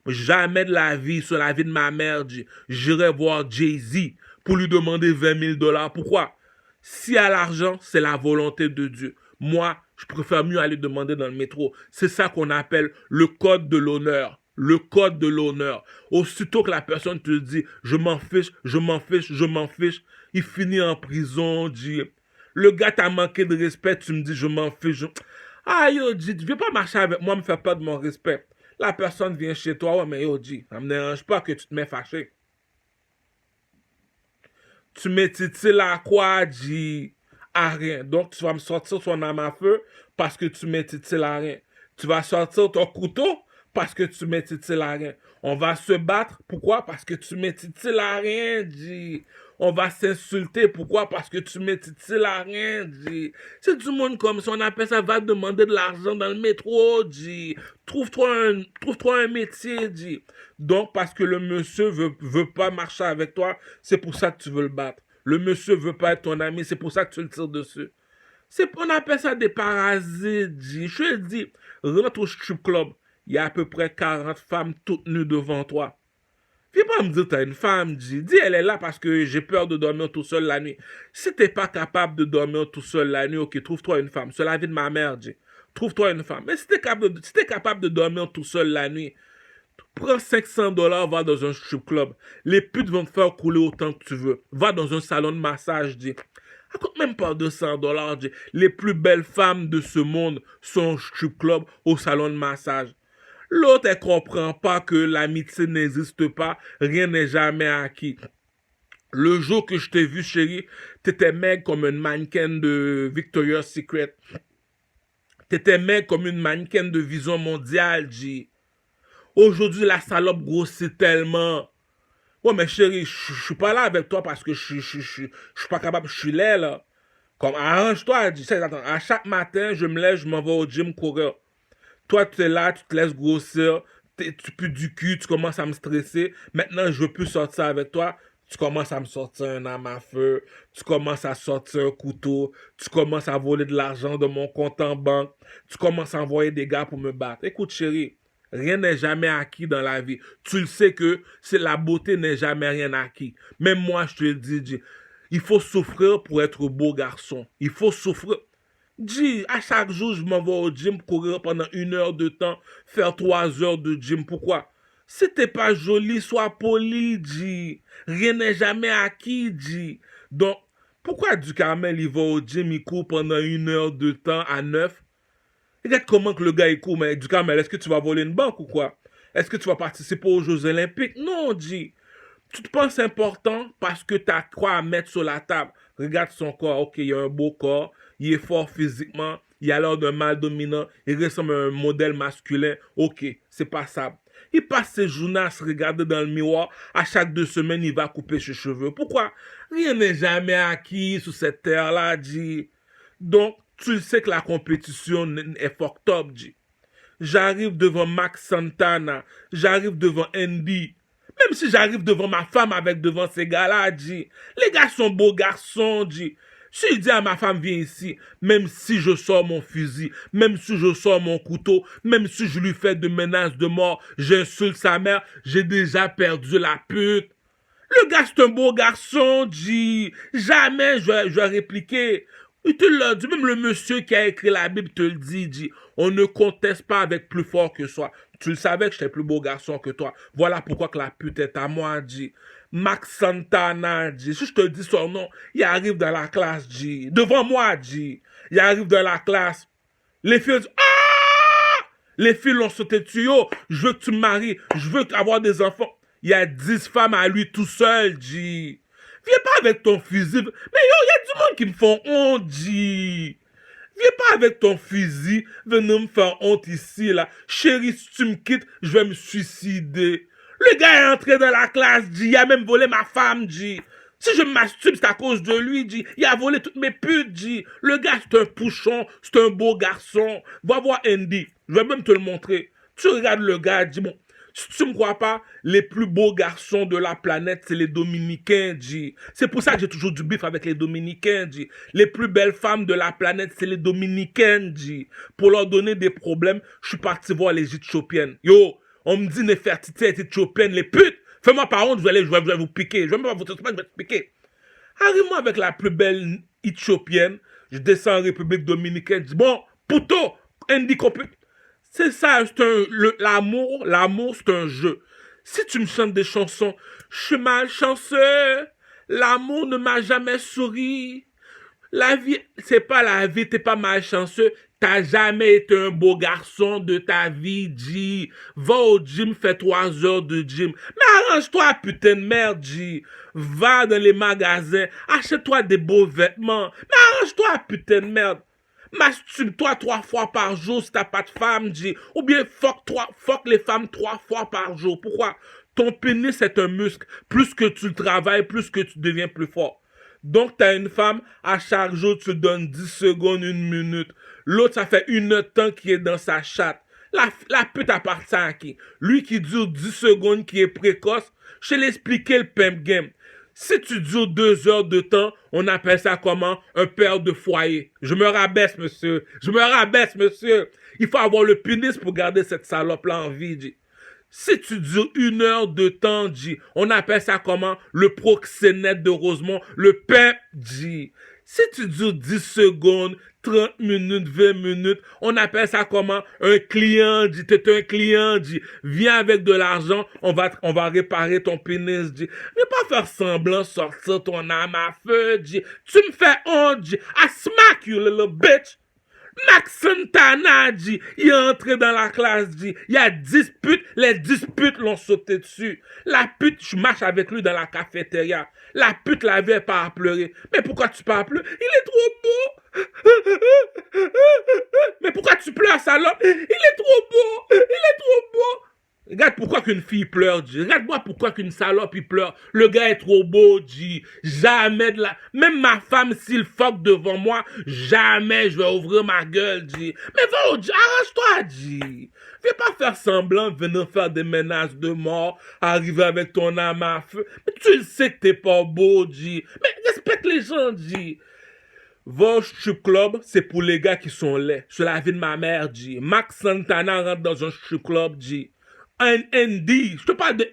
Jamais de la vie, sur la vie de ma mère, G. J'irai voir Jay-Z pour lui demander 20 000 $. Pourquoi? Si à l'argent, c'est la volonté de Dieu. Moi, je préfère mieux aller demander dans le métro. C'est ça qu'on appelle le code de l'honneur. Le code de l'honneur. Aussitôt que la personne te dit « je m'en fiche, je m'en fiche, je m'en fiche », il finit en prison, G. Le gars t'a manqué de respect, tu me dis « je m'en fiche ». Ah yo, G, tu viens pas marcher avec moi, me faire perdre mon respect. La personne vient chez toi, ouais, mais yo, G, ça me dérange pas que tu te mets fâché. Tu mets Titi là, quoi, G? à rien. Donc, tu vas me sortir ton arme à feu parce que tu m'intitules à rien. Tu vas sortir ton couteau parce que tu m'intitules à rien. On va se battre. Pourquoi? Parce que tu m'intitules à rien, dit. On va s'insulter. Pourquoi? Parce que tu m'intitules à rien, dit. C'est du monde comme ça. On appelle ça, va demander de l'argent dans le métro, dit. Trouve-toi un métier, dit. Donc, parce que le monsieur veut pas marcher avec toi, c'est pour ça que tu veux le battre. Le monsieur veut pas être ton ami, c'est pour ça que tu le tires dessus. On appelle ça des parasites, dit. Je te dis, rentre au strip club, il y a à peu près 40 femmes toutes nues devant toi. Viens pas me dire que t'as une femme, dit. Dis, elle est là parce que j'ai peur de dormir tout seul la nuit. Si t'es pas capable de dormir tout seul la nuit, ok, trouve-toi une femme. C'est la vie de ma mère, dit. Trouve-toi une femme. Mais si t'es capable de dormir tout seul la nuit, prends $500, va dans un strip club. Les putes vont te faire couler autant que tu veux. Va dans un salon de massage, dit. Raconte même pas $200, dit. Les plus belles femmes de ce monde sont au strip club, au salon de massage. L'autre, elle comprend pas que l'amitié n'existe pas, rien n'est jamais acquis. Le jour que je t'ai vu, chérie, t'étais maigre comme une mannequin de Victoria's Secret. T'étais maigre comme une mannequin de Vision Mondiale, G. Aujourd'hui, la salope grossit tellement. Ouais, mais chérie, je suis pas là avec toi parce que je suis pas capable, je suis laid, là. Comme, arrange-toi, G. Attends, à chaque matin, je me lève, je m'en vais au gym courir. Toi, tu es là, tu te laisses grossir, tu pues du cul, tu commences à me stresser. Maintenant, je veux plus sortir avec toi. Tu commences à me sortir un arme à feu, tu commences à sortir un couteau, tu commences à voler de l'argent de mon compte en banque, tu commences à envoyer des gars pour me battre. Écoute, chérie, rien n'est jamais acquis dans la vie. Tu le sais que la beauté n'est jamais rien acquis. Même moi, je te le dis, il faut souffrir pour être beau garçon. Il faut souffrir. Dis, à chaque jour, je m'en vais au gym courir pendant 1 heure de temps, faire 3 heures de gym. Pourquoi? Si t'es pas joli, sois poli, dis. Rien n'est jamais acquis, dis. Donc, pourquoi Ducarmel, il va au gym, il court pendant 1 heure de temps à 9? Regarde comment que le gars, il court, mais Ducarmel, est-ce que tu vas voler une banque ou quoi? Est-ce que tu vas participer aux Jeux Olympiques? Non, dis. Tu te penses important parce que tu as quoi à mettre sur la table. Regarde son corps. Ok, il a un beau corps. Il est fort physiquement. Il a l'air d'un mâle dominant. Il ressemble à un modèle masculin. Ok, c'est passable. Il passe ses journées à se regarder dans le miroir. À chaque 2 semaines, il va couper ses cheveux. Pourquoi? Rien n'est jamais acquis sur cette terre-là, dit. Donc, tu le sais que la compétition est fucked up, dit. J'arrive devant Max Santana. J'arrive devant Andy. Même si j'arrive devant ma femme avec devant ces gars-là, dit. Les gars sont beaux garçons, dit. Si je dis à ma femme, viens ici, même si je sors mon fusil, même si je sors mon couteau, même si je lui fais de menaces de mort, j'insulte sa mère, j'ai déjà perdu la pute. Le gars, c'est un beau garçon, dit. Jamais je vais répliquer. Il te l'a dit, même le monsieur qui a écrit la Bible te le dit. On ne conteste pas avec plus fort que soi. Tu le savais que j'étais plus beau garçon que toi. Voilà pourquoi que la pute est à moi, dit. Max Santana, dit. Si je te dis son nom, il arrive dans la classe, dit. Devant moi, dit. Il arrive dans la classe. Les filles disent, ah! Les filles l'ont sauté dessus, yo. Je veux que tu me maries. Je veux avoir des enfants. Il y a 10 femmes à lui tout seul, dit. Viens pas avec ton fusil. Mais yo, il y a du monde qui me font honte, dit. Viens pas avec ton fusil, venez me faire honte ici, là. Chérie, si tu me quittes, je vais me suicider. Le gars est entré dans la classe, dit. Il a même volé ma femme, dit. Si je me masturbe, c'est à cause de lui, dit. Il a volé toutes mes putes, dit. Le gars, c'est un pouchon, c'est un beau garçon. Va voir Andy. Je vais même te le montrer. Tu regardes le gars, dis, bon. Si tu me crois pas, les plus beaux garçons de la planète, c'est les Dominicains, G. C'est pour ça que j'ai toujours du bif avec les Dominicains, G. Les plus belles femmes de la planète, c'est les Dominicaines, G. Pour leur donner des problèmes, je suis parti voir les Éthiopiennes. Yo, on me dit Néfertiti est éthiopienne, les putes. Fais-moi par honte, je vais vous piquer. Je vais même pas vous dire, je vais te piquer. Arrive-moi avec la plus belle Éthiopienne. Je descends en République Dominicaine. Je dis, bon, puto, Andy Copé. C'est ça, l'amour, c'est un jeu. Si tu me chantes des chansons, je suis malchanceux, l'amour ne m'a jamais souri. La vie, c'est pas la vie, t'es pas malchanceux. T'as jamais été un beau garçon de ta vie, G. Va au gym, fais 3 heures de gym. Mais arrange-toi, putain de merde, G. Va dans les magasins, achète-toi des beaux vêtements. Mais arrange-toi, putain de merde. Masturbe-toi 3 fois par jour si t'as pas de femme, G. Ou bien fuck les femmes 3 fois par jour. Pourquoi? Ton pénis est un muscle. Plus que tu le travailles, plus que tu deviens plus fort. Donc, t'as une femme, à chaque jour, tu donnes 10 secondes, 1 minute. L'autre, ça fait 1 heure de temps qu'il est dans sa chatte. La pute appartient à qui? Lui qui dure 10 secondes, qui est précoce, je t'ai expliqué le pimp game. Si tu dures 2 heures de temps, on appelle ça comment? Un père de foyer. Je me rabaisse, monsieur. Je me rabaisse, monsieur. Il faut avoir le pénis pour garder cette salope-là en vie, G. Si tu dures 1 heure de temps, G, on appelle ça comment? Le proxénète de Rosemont, le pimp, G. Si tu dures 10 secondes, 30 minutes, 20 minutes, on appelle ça comment? Un client, G. T'es un client, G. Viens avec de l'argent, on va réparer ton pénis, G. Mais pas faire semblant sortir ton âme à feu, G. Tu me fais honte, G. I smack you, little bitch. Max Santana, G, il est entré dans la classe, G. Il y a 10 putes, les 10 putes l'ont sauté dessus. La pute, je marche avec lui dans la cafétéria. La pute l'avait pas à pleurer. Mais pourquoi tu pas à pleurer? Il est trop beau. Mais pourquoi tu pleures, salope? Il est trop beau. Il est trop beau. Regarde pourquoi qu'une fille pleure, G. Regarde-moi pourquoi qu'une salope, il pleure. Le gars est trop beau, G. Jamais de la... Même ma femme, s'il fuck devant moi, jamais je vais ouvrir ma gueule, G. Mais va au G. Arrange-toi, G. Viens pas faire semblant de venir faire des menaces de mort, arriver avec ton âme à feu. Mais tu le sais que t'es pas beau, G. Mais respecte les gens, G. Va au strip club, c'est pour les gars qui sont laids. C'est la vie de ma mère, G. Max Santana rentre dans un strip club, G. Un ND, je te parle de...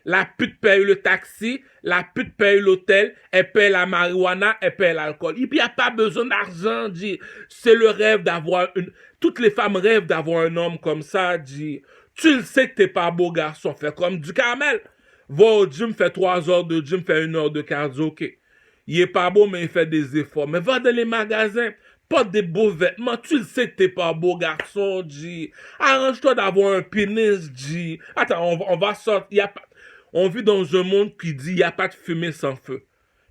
La pute paye le taxi, la pute paye l'hôtel, elle paye la marijuana, elle paye l'alcool. Et puis, il n'y a pas besoin d'argent, G. C'est le rêve d'avoir une... Toutes les femmes rêvent d'avoir un homme comme ça, G. Tu le sais que t'es pas beau garçon, fais comme du Carmel. Va au gym, fais 3 heures de gym, fais 1 heure de cardio, ok. Il est pas beau, mais il fait des efforts. Mais va dans les magasins. Pas des beaux vêtements. Tu le sais que t'es pas beau garçon, G. Arrange-toi d'avoir un pénis, G. Attends, on va sortir. On vit dans un monde qui dit il n'y a pas de fumée sans feu.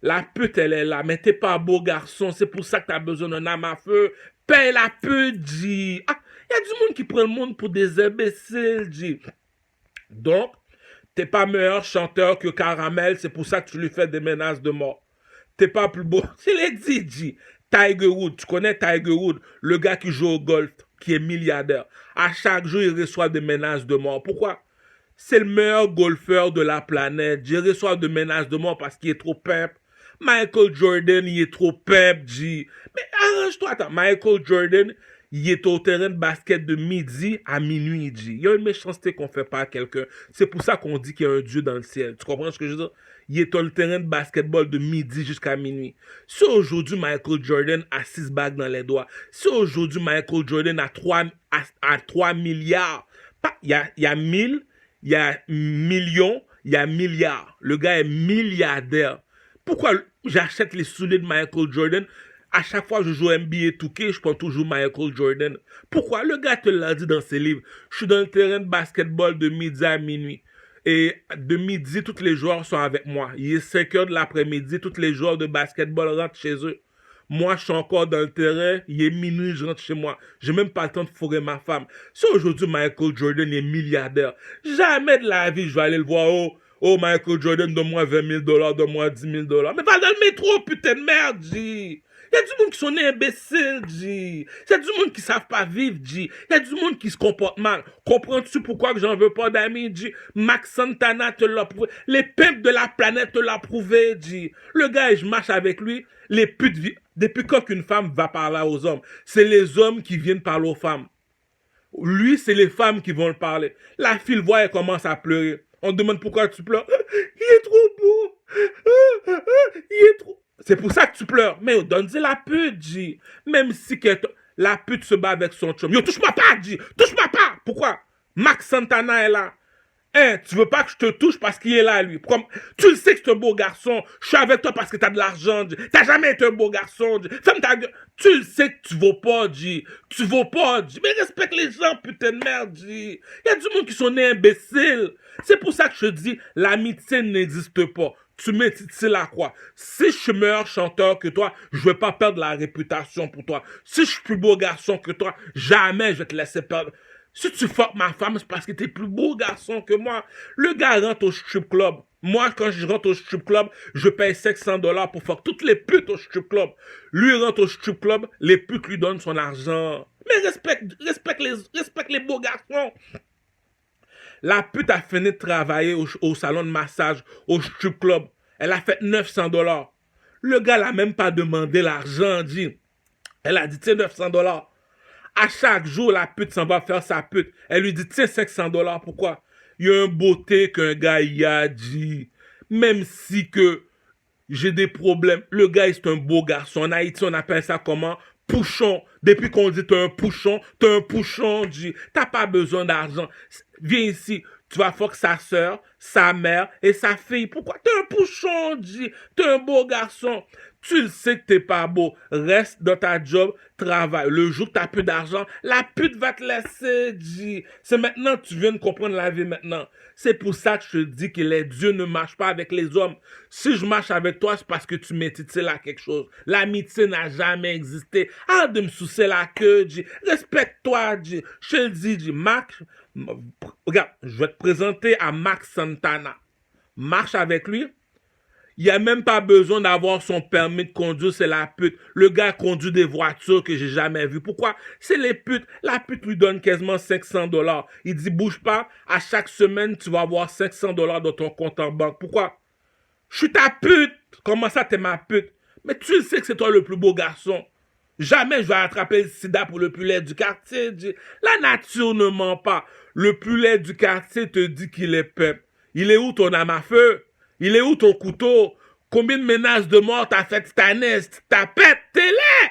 La pute, elle est là. Mais t'es pas beau garçon. C'est pour ça que t'as besoin d'un âme à feu. Paye la pute, G. Ah, il y a du monde qui prend le monde pour des imbéciles, G. Donc, t'es pas meilleur chanteur que Caramel. C'est pour ça que tu lui fais des menaces de mort. T'es pas plus beau. C'est les dit, G. Tiger Woods, tu connais Tiger Woods, le gars qui joue au golf, qui est milliardaire. À chaque jour, il reçoit des menaces de mort. Pourquoi? C'est le meilleur golfeur de la planète. Il reçoit des menaces de mort parce qu'il est trop pimp. Michael Jordan, il est trop pimp, G. Mais arrange-toi, attends. Michael Jordan, il est au terrain de basket de midi à minuit, G. Il y a une méchanceté qu'on fait pas à quelqu'un. C'est pour ça qu'on dit qu'il y a un Dieu dans le ciel. Tu comprends ce que je veux dire? Il est sur le terrain de basketball de midi jusqu'à minuit. Si aujourd'hui Michael Jordan a 6 bagues dans les doigts, si aujourd'hui Michael Jordan a 3 milliards, il y a 1000, il y a millions, il y a milliards. Le gars est milliardaire. Pourquoi j'achète les souliers de Michael Jordan? À chaque fois que je joue NBA 2K, je prends toujours Michael Jordan. Pourquoi? Le gars te l'a dit dans ses livres. Je suis dans le terrain de basketball de midi à minuit. Et de midi, tous les joueurs sont avec moi. Il est 5 heures de l'après-midi, tous les joueurs de basketball rentrent chez eux. Moi, je suis encore dans le terrain, il est minuit, je rentre chez moi. J'ai même pas le temps de fourrer ma femme. Si aujourd'hui Michael Jordan est milliardaire, jamais de la vie je vais aller le voir. Oh Michael Jordan, donne-moi 20 000 $, donne-moi 10 000 $. Mais va dans le métro, putain de merde, G. Il y a du monde qui sont imbéciles, G. Il y a du monde qui savent pas vivre, G. Il y a du monde qui se comporte mal. Comprends-tu pourquoi que j'en veux pas d'amis, G? Max Santana te l'a prouvé. Les pimps de la planète te l'a prouvé, G. Le gars, je marche avec lui. Les putes, depuis quand qu'une femme va parler aux hommes? C'est les hommes qui viennent parler aux femmes. Lui, c'est les femmes qui vont le parler. La fille le voit, elle commence à pleurer. On demande pourquoi tu pleures. Il est trop beau. Il est trop... C'est pour ça que tu pleures. Mais donne-y la pute, G. Même si la pute se bat avec son chum. Yo, touche-moi pas, G. Touche-moi pas. Pourquoi? Max Santana est là. Hein, tu veux pas que je te touche parce qu'il est là, lui. Comme, tu le sais que c'est un beau garçon. Je suis avec toi parce que t'as de l'argent. T'as jamais été un beau garçon. Ferme ta gueule. Tu le sais que tu vaux pas, G. Tu vaux pas, G. Mais respecte les gens, putain de merde, G. Il y a du monde qui sont nés imbéciles. C'est pour ça que je te dis, l'amitié n'existe pas. Tu m'intitules à quoi? Si je suis meilleur chanteur que toi, je vais pas perdre la réputation pour toi. Si je suis plus beau garçon que toi, jamais je vais te laisser perdre. Si tu fuck ma femme, c'est parce que t'es plus beau garçon que moi. Le gars rentre au strip club. Moi, quand je rentre au strip club, je paye $500 pour fuck toutes les putes au strip club. Lui rentre au strip club, les putes lui donnent son argent. Mais respecte les beaux garçons. La pute a fini de travailler au salon de massage, au strip club. Elle a fait $900. Le gars l'a même pas demandé l'argent, dit. Elle a dit, tiens, $900. À chaque jour, la pute s'en va faire sa pute. Elle lui dit, tiens, $500. Pourquoi? Il y a une beauté qu'un gars y a dit. Même si que j'ai des problèmes. Le gars, c'est un beau garçon. En Haïti, on appelle ça comment? Pouchon. Depuis qu'on dit t'es un pouchon, dit. T'as pas besoin d'argent. Viens ici. Tu vas fuck sa soeur, sa mère et sa fille. Pourquoi? T'es un pouchon, dit. T'es un beau garçon. Tu le sais que t'es pas beau. Reste dans ta job, travaille. Le jour que t'as plus d'argent, la pute va te laisser, dit. C'est maintenant que tu viens de comprendre la vie maintenant. C'est pour ça que je te dis que les dieux ne marchent pas avec les hommes. Si je marche avec toi, c'est parce que tu m'intitules à quelque chose. L'amitié n'a jamais existé. Arrête de me soucier la queue, dit. Respecte-toi, dit. Je te le dis, dit. Max, regarde, je vais te présenter à Max Santana. Marche avec lui. Il n'y a même pas besoin d'avoir son permis de conduire, c'est la pute. Le gars conduit des voitures que j'ai jamais vues. Pourquoi? C'est les putes. La pute lui donne quasiment $500. Il dit, bouge pas, à chaque semaine, tu vas avoir $500 dans ton compte en banque. Pourquoi? Je suis ta pute. Comment ça, t'es ma pute? Mais tu sais que c'est toi le plus beau garçon. Jamais je vais attraper le sida pour le plus laid du quartier. La nature ne ment pas. Le plus laid du quartier te dit qu'il est peuple. Il est où ton âme à feu? Il est où ton couteau? Combien de menaces de mort t'as fait cette année? T'as pète, t'es laid!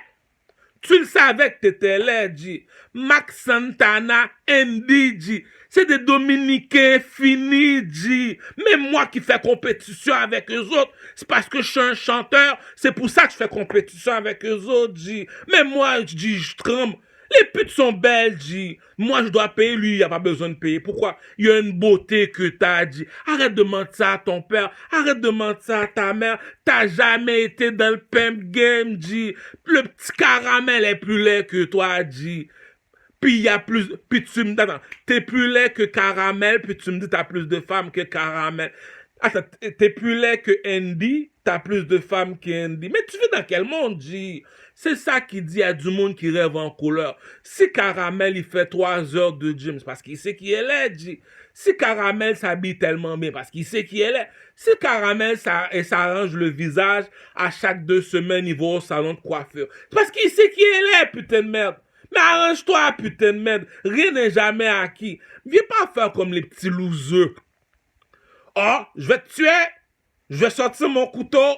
Tu le savais que t'étais laid, G. Max Santana, Andy, G. C'est des Dominicains finis, G. Même moi qui fais compétition avec eux autres, c'est parce que je suis un chanteur. C'est pour ça que je fais compétition avec eux autres, G. Même moi, je tremble. Les putes sont belles, G. Moi, je dois payer, lui, il n'a pas besoin de payer. Pourquoi? Il y a une beauté que t'as, G. Arrête de mentir à ton père. Arrête de mentir à ta mère. T'as jamais été dans le pimp game, G. Le petit caramel est plus laid que toi, G. Puis il y a plus... Puis tu me dis, attends, t'es plus laid que caramel, puis tu me dis t'as plus de femmes que caramel. Attends, t'es plus laid que Andy, t'as plus de femmes qu'Andy. Mais tu vis dans quel monde, G? C'est ça qui dit à du monde qui rêve en couleur. Si Caramel, il fait 3 heures de gym, c'est parce qu'il sait qui elle est, G. Si Caramel s'habille tellement bien, parce qu'il sait qui elle est. Si Caramel s'arrange le visage, à chaque 2 semaines, il va au salon de coiffure. C'est parce qu'il sait qui elle est, putain de merde. Mais arrange-toi, putain de merde. Rien n'est jamais acquis. Viens pas faire comme les petits losers. Oh, je vais te tuer. Je vais sortir mon couteau.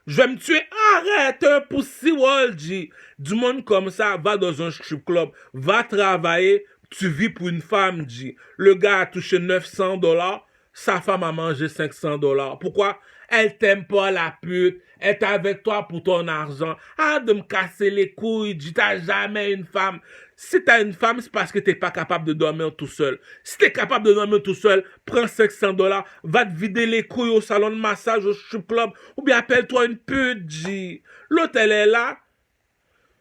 Je vais me tuer. Arrête un pussy wall, G. Du monde comme ça, va dans un strip club. Va travailler. Tu vis pour une femme, G. Le gars a touché $900. Sa femme a mangé $500. Pourquoi? Elle t'aime pas, la pute. Elle est avec toi pour ton argent. Arrête de me casser les couilles, G. T'as jamais une femme. Si t'as une femme, c'est parce que t'es pas capable de dormir tout seul. Si t'es capable de dormir tout seul, prends $500, va te vider les couilles au salon de massage, au strip club, ou bien appelle-toi une pute, G. L'autre, elle est là.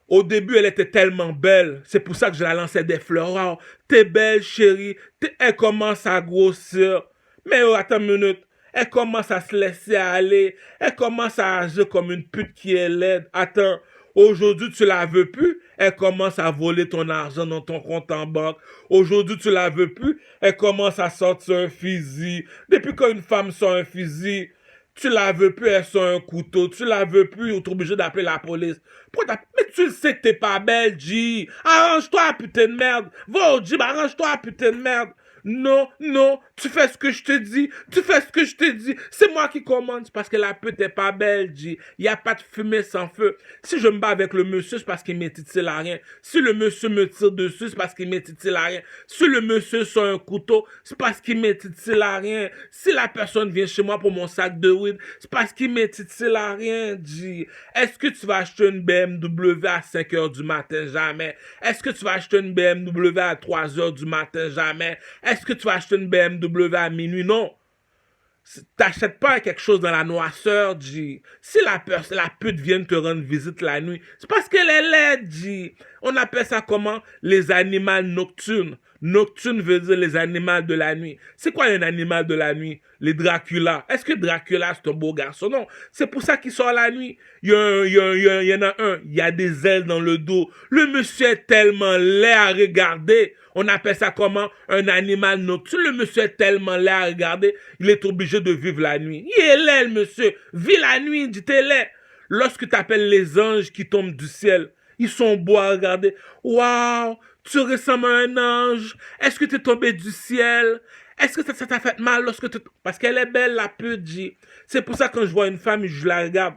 Au début, elle était tellement belle. C'est pour ça que je la lançais des fleurs. Oh, t'es belle, chérie. Elle commence à grossir. Mais oh, attends une minute. Elle commence à se laisser aller. Elle commence à agir comme une pute qui est laide. Attends. Aujourd'hui, tu la veux plus, elle commence à voler ton argent dans ton compte en banque. Aujourd'hui, tu la veux plus, elle commence à sortir un fusil. Depuis qu'une femme sort un fusil, tu la veux plus, elle sort un couteau. Tu la veux plus, tu es obligé d'appeler la police. Mais tu le sais que t'es pas belle, G. Arrange-toi, putain de merde. Va au gym, arrange-toi, putain de merde. Non, non, tu fais ce que je te dis, tu fais ce que je te dis. C'est moi qui commande, parce que la pute est pas belle, dit. Il n'y a pas de fumée sans feu. Si je me bats avec le monsieur, c'est parce qu'il m'est titillé à rien. Si le monsieur me tire dessus, c'est parce qu'il m'est titillé à rien. Si le monsieur sort un couteau, c'est parce qu'il m'est titillé à rien. Si la personne vient chez moi pour mon sac de weed, c'est parce qu'il m'est titillé à rien, dit. Est-ce que tu vas acheter une BMW à 5 heures du matin? Jamais. Est-ce que tu vas acheter une BMW à 3 heures du matin? Jamais. Est-ce que tu vas acheter une BMW à minuit? Non. T'achètes pas quelque chose dans la noirceur, G. Si la pute vient te rendre visite la nuit, c'est parce qu'elle est laide, G. On appelle ça comment? Les animaux nocturnes. Nocturne veut dire les animaux de la nuit. C'est quoi un animal de la nuit? Les Dracula. Est-ce que Dracula c'est un beau garçon? Non. C'est pour ça qu'il sort la nuit. Il y en a un. Il y a des ailes dans le dos. Le monsieur est tellement laid à regarder. On appelle ça comment? Un animal nocturne. Le monsieur est tellement laid à regarder. Il est obligé de vivre la nuit. Il est laid, le monsieur. Vis la nuit, dit t'es laid. Lorsque tu appelles les anges qui tombent du ciel, ils sont beaux à regarder. Waouh! Tu ressembles à un ange. Est-ce que tu es tombé du ciel? Est-ce que ça t'a fait mal lorsque tu... Parce qu'elle est belle, la pute, J. C'est pour ça que quand je vois une femme, je la regarde.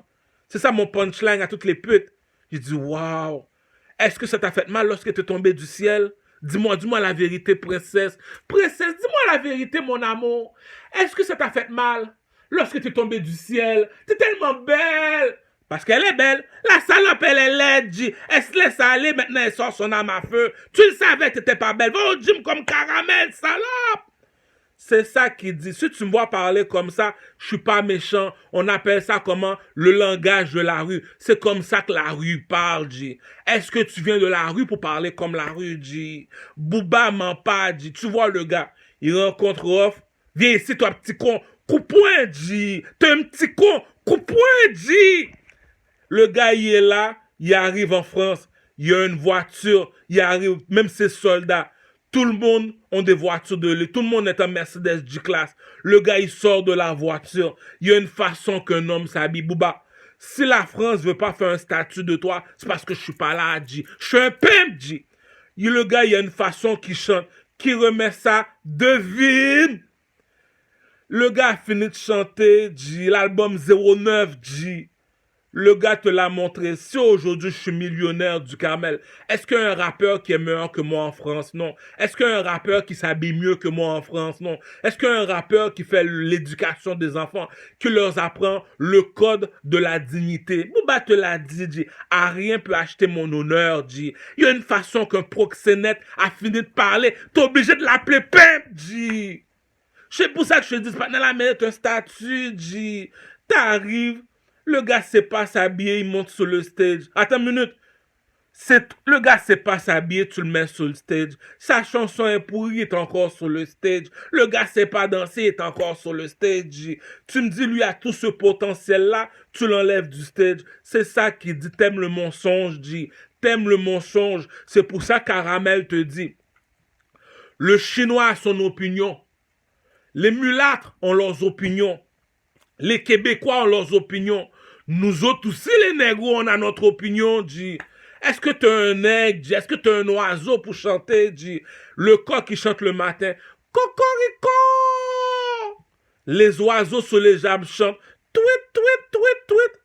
C'est ça mon punchline à toutes les putes. Je dis, waouh. Est-ce que ça t'a fait mal lorsque tu es tombé du ciel? Dis-moi la vérité, princesse. Princesse, dis-moi la vérité, mon amour. Est-ce que ça t'a fait mal lorsque tu es tombé du ciel? T'es tellement belle. Parce qu'elle est belle. La salope, elle est laide, G. Elle se laisse aller, maintenant elle sort son âme à feu. Tu le savais que t'étais pas belle. Va au gym comme caramel, salope. C'est ça qu'il dit. Si tu me vois parler comme ça, je suis pas méchant. On appelle ça comment? Le langage de la rue. C'est comme ça que la rue parle, G. Est-ce que tu viens de la rue pour parler comme la rue, G? Booba ment pas, G. Tu vois le gars, il rencontre Rof. Viens ici, toi, petit con. Coupe-poing, G. T'es un petit con. Coupe-poing, G. Le gars, il est là, il arrive en France, il y a une voiture, il arrive, même ses soldats, tout le monde ont des voitures de lui, tout le monde est en Mercedes G-Class. Le gars, il sort de la voiture, il y a une façon qu'un homme s'habille. Booba, si la France veut pas faire un statut de toi, c'est parce que je suis pas là, G. Je suis un pimp, G. Le gars, il y a une façon qu'il chante, qui remet ça, devine. Le gars a fini de chanter, G, l'album 09, G. Le gars te l'a montré. Si aujourd'hui je suis millionnaire du Carmel, est-ce qu'il y a un rappeur qui est meilleur que moi en France? Non. Est-ce qu'il y a un rappeur qui s'habille mieux que moi en France? Non. Est-ce qu'il y a un rappeur qui fait l'éducation des enfants, qui leur apprend le code de la dignité? Booba te l'a dit, à rien peut acheter mon honneur, G. Il y a une façon qu'un proxénète a fini de parler. T'es obligé de l'appeler pimp, G. C'est pour ça que je te dis, c'est pas dans la merde, un statut, G. T'arrives, le gars sait pas s'habiller, il monte sur le stage. Attends une minute. Le gars sait pas s'habiller, tu le mets sur le stage. Sa chanson est pourrie, il est encore sur le stage. Le gars sait pas danser, il est encore sur le stage. Tu me dis, lui a tout ce potentiel-là, tu l'enlèves du stage. C'est ça qui dit, t'aimes le mensonge, G. T'aimes le mensonge. C'est pour ça Caramel te dit, le Chinois a son opinion. Les mulâtres ont leurs opinions. Les Québécois ont leurs opinions. Nous autres aussi, les négros, on a notre opinion, G. Est-ce que t'es un nègre, G? Est-ce que t'es un oiseau pour chanter, G? Le coq qui chante le matin. Cocorico! Les oiseaux sur les arbres chantent. Tweet, tweet, tweet, tweet.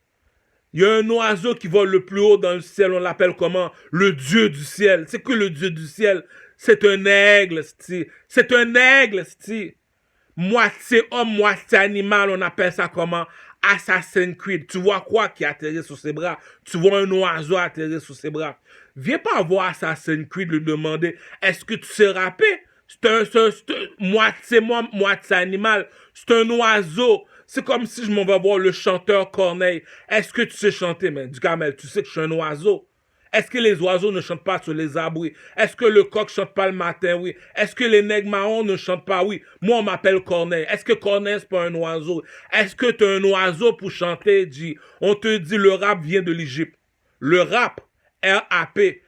Il y a un oiseau qui vole le plus haut dans le ciel. On l'appelle comment? Le dieu du ciel. C'est que le dieu du ciel? C'est un aigle, c'ti. C'est un aigle, c'ti. Moitié homme, moitié animal, on appelle ça comment? Assassin's Creed. Tu vois quoi qui atterrit sur ses bras? Tu vois un oiseau atterrir sur ses bras. Viens pas voir Assassin's Creed lui demander, est-ce que tu sais rapper? C'est un moitié homme, moitié animal. C'est un oiseau. C'est comme si je m'en vais voir le chanteur Corneille. Est-ce que tu sais chanter? Mais du Carmel, tu sais que je suis un oiseau. Est-ce que les oiseaux ne chantent pas sur les arbres? Oui. Est-ce que le coq chante pas le matin? Oui. Est-ce que les nègres marrons ne chantent pas? Oui. Moi, on m'appelle Corneille. Est-ce que Corneille, c'est pas un oiseau? Est-ce que tu es un oiseau pour chanter, G? On te dit le rap vient de l'Égypte. Le rap, R-A-P,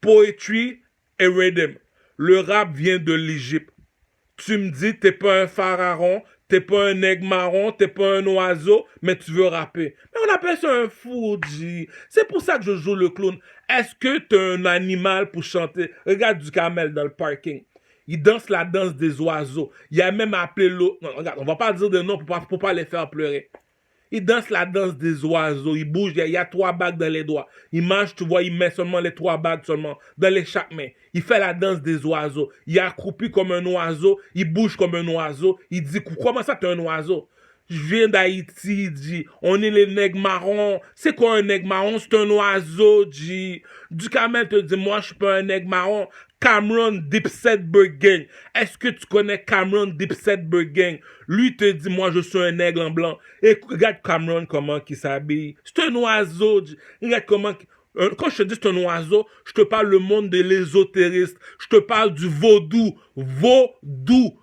poetry et rhythm. Le rap vient de l'Égypte. Tu me dis, t'es pas un pharaon, t'es pas un aigle marron, t'es pas un oiseau, mais tu veux rapper. Mais on appelle ça un fou, G. C'est pour ça que je joue le clown. Est-ce que t'es un animal pour chanter? Regarde du Camel dans le parking. Il danse la danse des oiseaux. Il a même appelé l'eau. Non, regarde, on va pas dire de nom pour pas les faire pleurer. Il danse la danse des oiseaux. Il bouge. Il y a 3 bagues dans les doigts. Il mange, tu vois, il met seulement les 3 bagues seulement dans les chaque main. Il fait la danse des oiseaux. Il est accroupi comme un oiseau. Il bouge comme un oiseau. Il dit, comment ça, t'es un oiseau? Je viens d'Haïti, dit. On est les nègres marrons. C'est quoi un nègre marron? C'est un oiseau, dit. Ducamel te dit, moi, je suis pas un nègre marron. Cameron Dipset Gang. Est-ce que tu connais Cameron Dipset Gang? Lui te dit, moi, je suis un aigle en blanc. Et regarde Cameron comment il s'habille. C'est un oiseau. Dit. Regarde comment... Quand je te dis c'est un oiseau, je te parle le monde de l'ésotérisme. Je te parle du vaudou. Vaudou.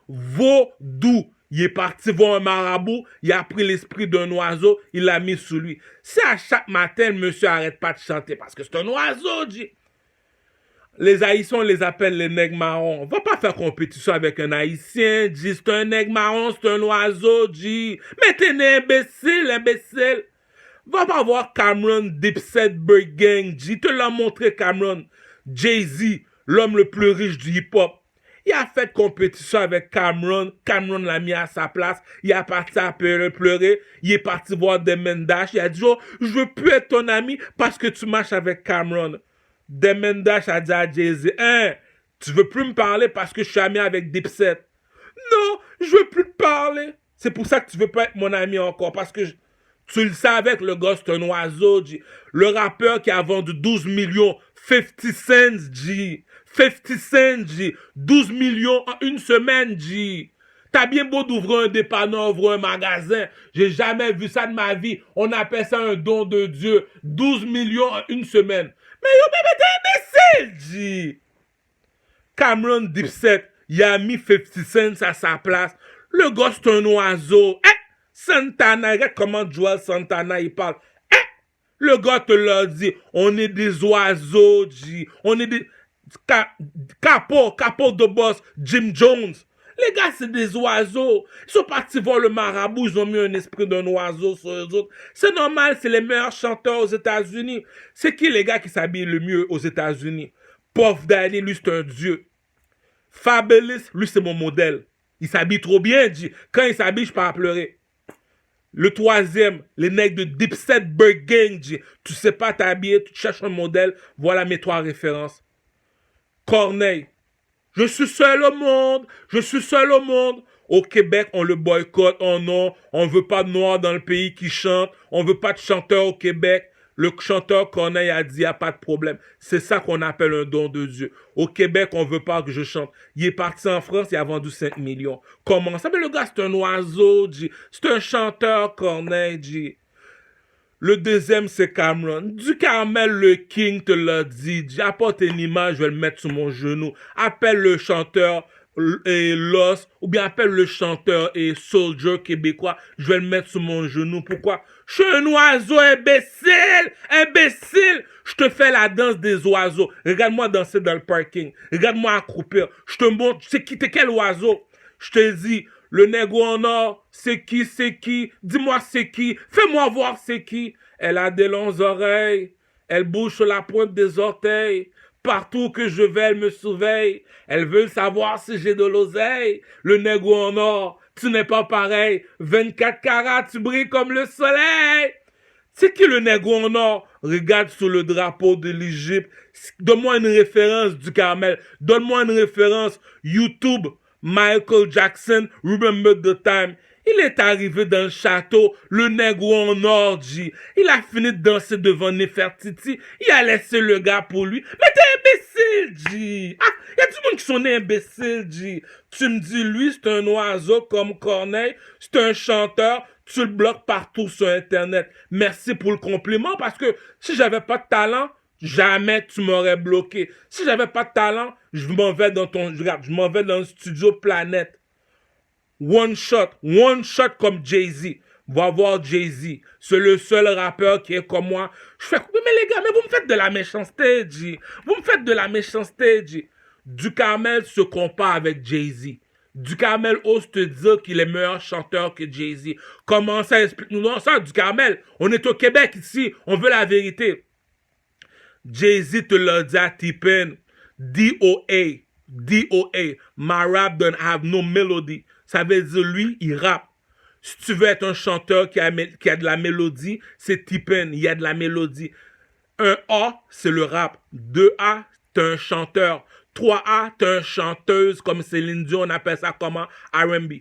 Il est parti voir un marabout, il a pris l'esprit d'un oiseau, il l'a mis sous lui. Si à chaque matin, le monsieur arrête pas de chanter parce que c'est un oiseau, dit. Les Haïtiens, on les appelle les nègres marrons. Va pas faire compétition avec un Haïtien, dit. C'est un nègre marron, c'est un oiseau, dit. Mais t'es un imbécile. Va pas voir Cameron Dipset Gang, dit. Te l'a montré Cameron. Jay-Z, l'homme le plus riche du hip-hop. Il a fait compétition avec Cameron. Cameron l'a mis à sa place. Il a parti à pleurer. Il est parti voir Demendash. Il a dit, oh, je veux plus être ton ami parce que tu marches avec Cameron. Demendash a dit à Jay-Z, hein, tu veux plus me parler parce que je suis ami avec Dipset. Non, je veux plus te parler. C'est pour ça que tu veux pas être mon ami encore parce que tu le savais que le gars c'est un oiseau, G. Le rappeur qui a vendu 12 millions, 50 cents, G. 50 cents, G. 12 millions en une semaine, G. T'as bien beau d'ouvrir un dépanneur, ouvrir un magasin. J'ai jamais vu ça de ma vie. On appelle ça un don de Dieu. 12 millions en une semaine. Mais yo, bébé, t'es imbécile, G. Cameron Dipset, il a mis 50 cents à sa place. Le gars, c'est un oiseau. Eh, Santana, regarde comment Joel Santana, il parle. Eh, le gars te l'a dit. On est des oiseaux, G. On est des... Capot de boss, Jim Jones. Les gars, c'est des oiseaux. Ils sont partis voir le marabout, ils ont mis un esprit d'un oiseau sur eux autres. C'est normal, c'est les meilleurs chanteurs aux États-Unis. C'est qui les gars qui s'habillent le mieux aux États-Unis? Puff Daddy, lui, c'est un dieu. Fabulous, lui, c'est mon modèle. Il s'habille trop bien, dit. Quand il s'habille, je pars à pleurer. Le troisième, les nègres de Dipset Gang, dit. Tu sais pas t'habiller, tu cherches un modèle, voilà mes 3 références. Corneille. Je suis seul au monde. Au Québec, on le boycotte. Oh non, on veut pas de noirs dans le pays qui chantent. On veut pas de chanteurs au Québec. Le chanteur Corneille a dit, il n'y a pas de problème. C'est ça qu'on appelle un don de Dieu. Au Québec, on veut pas que je chante. Il est parti en France, il a vendu 5 millions. Comment ça? Mais le gars, c'est un oiseau, dit. C'est un chanteur, Corneille, dit. Le deuxième, c'est Cameron. Ducamel, le king, te l'a dit. Apporte une image, je vais le mettre sur mon genou. Appelle le chanteur et Lost, ou bien appelle le chanteur et Soldier québécois, je vais le mettre sur mon genou. Pourquoi? Je suis un oiseau, imbécile! Je te fais la danse des oiseaux. Regarde-moi danser dans le parking. Regarde-moi accroupir. Je te montre, t'es quel oiseau? Je te dis, le nègre en or, c'est qui? Dis-moi c'est qui? Fais-moi voir c'est qui? Elle a des longues oreilles. Elle bouge sur la pointe des orteils. Partout que je vais, elle me surveille. Elle veut savoir si j'ai de l'oseille. Le nègre en or, tu n'es pas pareil. 24 carats, tu brilles comme le soleil. C'est qui le nègre en or? Regarde sur le drapeau de l'Égypte. Donne-moi une référence du Carmel. Donne-moi une référence YouTube. Michael Jackson, Remember the Time. Il est arrivé dans le château, le nègre en or, G. Il a fini de danser devant Nefertiti. Il a laissé le gars pour lui. Mais t'es imbécile, G. Ah, y a du monde qui sont imbéciles, G. Tu me dis, lui, c'est un oiseau comme Corneille. C'est un chanteur. Tu le bloques partout sur Internet. Merci pour le compliment parce que si j'avais pas de talent, jamais tu m'aurais bloqué. Si j'avais pas de talent, je m'en vais dans le studio Planète. One shot comme Jay-Z. Va voir Jay-Z. C'est le seul rappeur qui est comme moi. Je fais, mais les gars, mais vous me faites de la méchanceté, G. Ducamel se compare avec Jay-Z. Ducamel ose te dire qu'il est meilleur chanteur que Jay-Z. Comment ça? Explique-nous non ça, Ducamel. On est au Québec ici. On veut la vérité. Jay-Z te l'a dit à T-Pain. DOA. DOA. My rap don't have no melody. Ça veut dire, lui, il rappe. Si tu veux être un chanteur qui a de la mélodie, c'est T-Pain, il y a de la mélodie. 1A, c'est le rap. 2A, t'es un chanteur. 3A, t'es une chanteuse, comme Céline Dion, on appelle ça comment? R&B.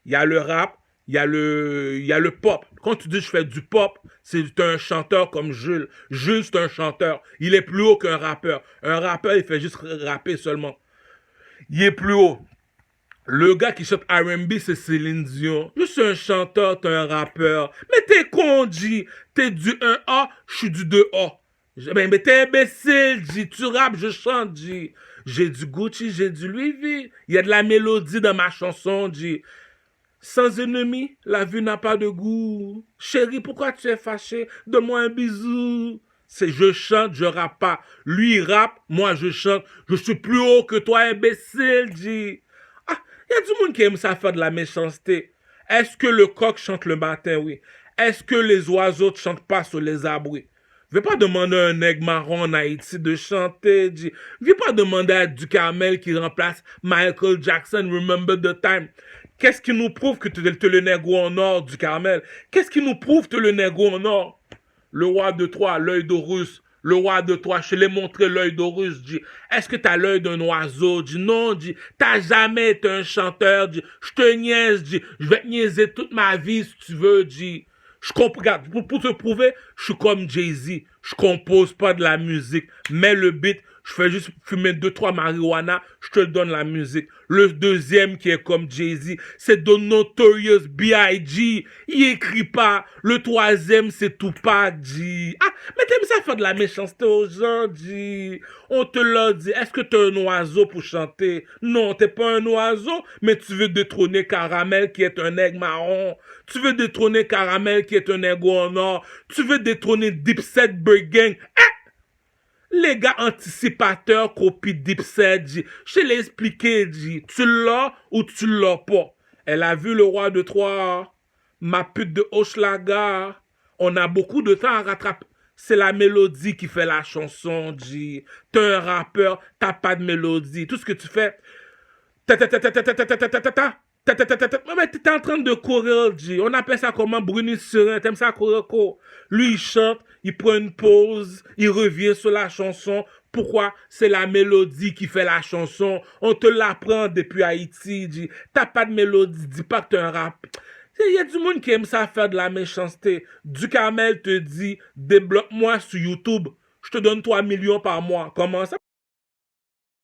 Il y a le rap, il y a le pop. Quand tu dis je fais du pop, c'est un chanteur comme Jules. Jules, c'est un chanteur. Il est plus haut qu'un rappeur. Un rappeur, il fait juste rapper seulement. Il est plus haut. Le gars qui chante R&B, c'est Céline Dion. Je suis un chanteur, t'es un rappeur. Mais t'es con, G. T'es du 1A, je suis du 2A. Mais t'es imbécile, G. Tu rappes, je chante, G. J'ai du Gucci, j'ai du Louis V. Il y a de la mélodie dans ma chanson, G. Sans ennemi, la vie n'a pas de goût. Chérie, pourquoi tu es fâché? Donne-moi un bisou. C'est je chante, je rappe pas. Lui, il rappe, moi, je chante. Je suis plus haut que toi, imbécile, G. Ah, il y a du monde qui aime ça faire de la méchanceté. Est-ce que le coq chante le matin? Oui. Est-ce que les oiseaux ne chantent pas sur les arbres? Oui. Je vais pas demander à un nègre marron en Haïti de chanter. Je vais pas demander à Ducamel qui remplace Michael Jackson, Remember the Time. Qu'est-ce qui nous prouve que tu es le négro en or, Ducamel? Qu'est-ce qui nous prouve que tu es le négro en or? Le roi de Troie, l'œil d'Horus. Le roi de Troie, je l'ai montré l'œil d'Horus, dit. Est-ce que t'as l'œil d'un oiseau, dit. Non, dit. T'as jamais été un chanteur, dit. Je te niaise, dit. Je vais te niaiser toute ma vie, si tu veux, dit. Je comprends, regarde, pour te prouver, je suis comme Jay-Z. Je compose pas de la musique. Mais le beat, je fais juste fumer 2-3 marijuana, je te donne la musique. Le deuxième qui est comme Jay-Z, c'est The Notorious B.I.G. Il écrit pas. Le troisième, c'est Tupac, G. Ah, mais t'aimes ça faire de la méchanceté aux gens, G. On te l'a dit. Est-ce que t'es un oiseau pour chanter? Non, t'es pas un oiseau, mais tu veux détrôner Caramel qui est un aigle marron. Tu veux détrôner Caramel qui est un aigle en or. Tu veux détrôner Dipset Gang. Ah! Les gars anticipateurs copient Dipset, G. Je te l'ai expliqué, G. Tu l'as ou tu l'as pas. Elle a vu le roi de Troie, ma pute de Hochelaga. On a beaucoup de temps à rattraper. C'est la mélodie qui fait la chanson, G. T'es un rappeur, t'as pas de mélodie. Tout ce que tu fais... Mais t'es en train de courir, G. On appelle ça comment? Bruni serein. T'aimes ça courir, quoi? Lui, il chante, il prend une pause, il revient sur la chanson. Pourquoi? C'est la mélodie qui fait la chanson. On te l'apprend depuis Haïti, G. T'as pas de mélodie, dis pas que t'es un rap. Il y a du monde qui aime ça faire de la méchanceté. Ducamel te dit, débloque-moi sur YouTube. Je te donne 3 millions par mois. Comment ça?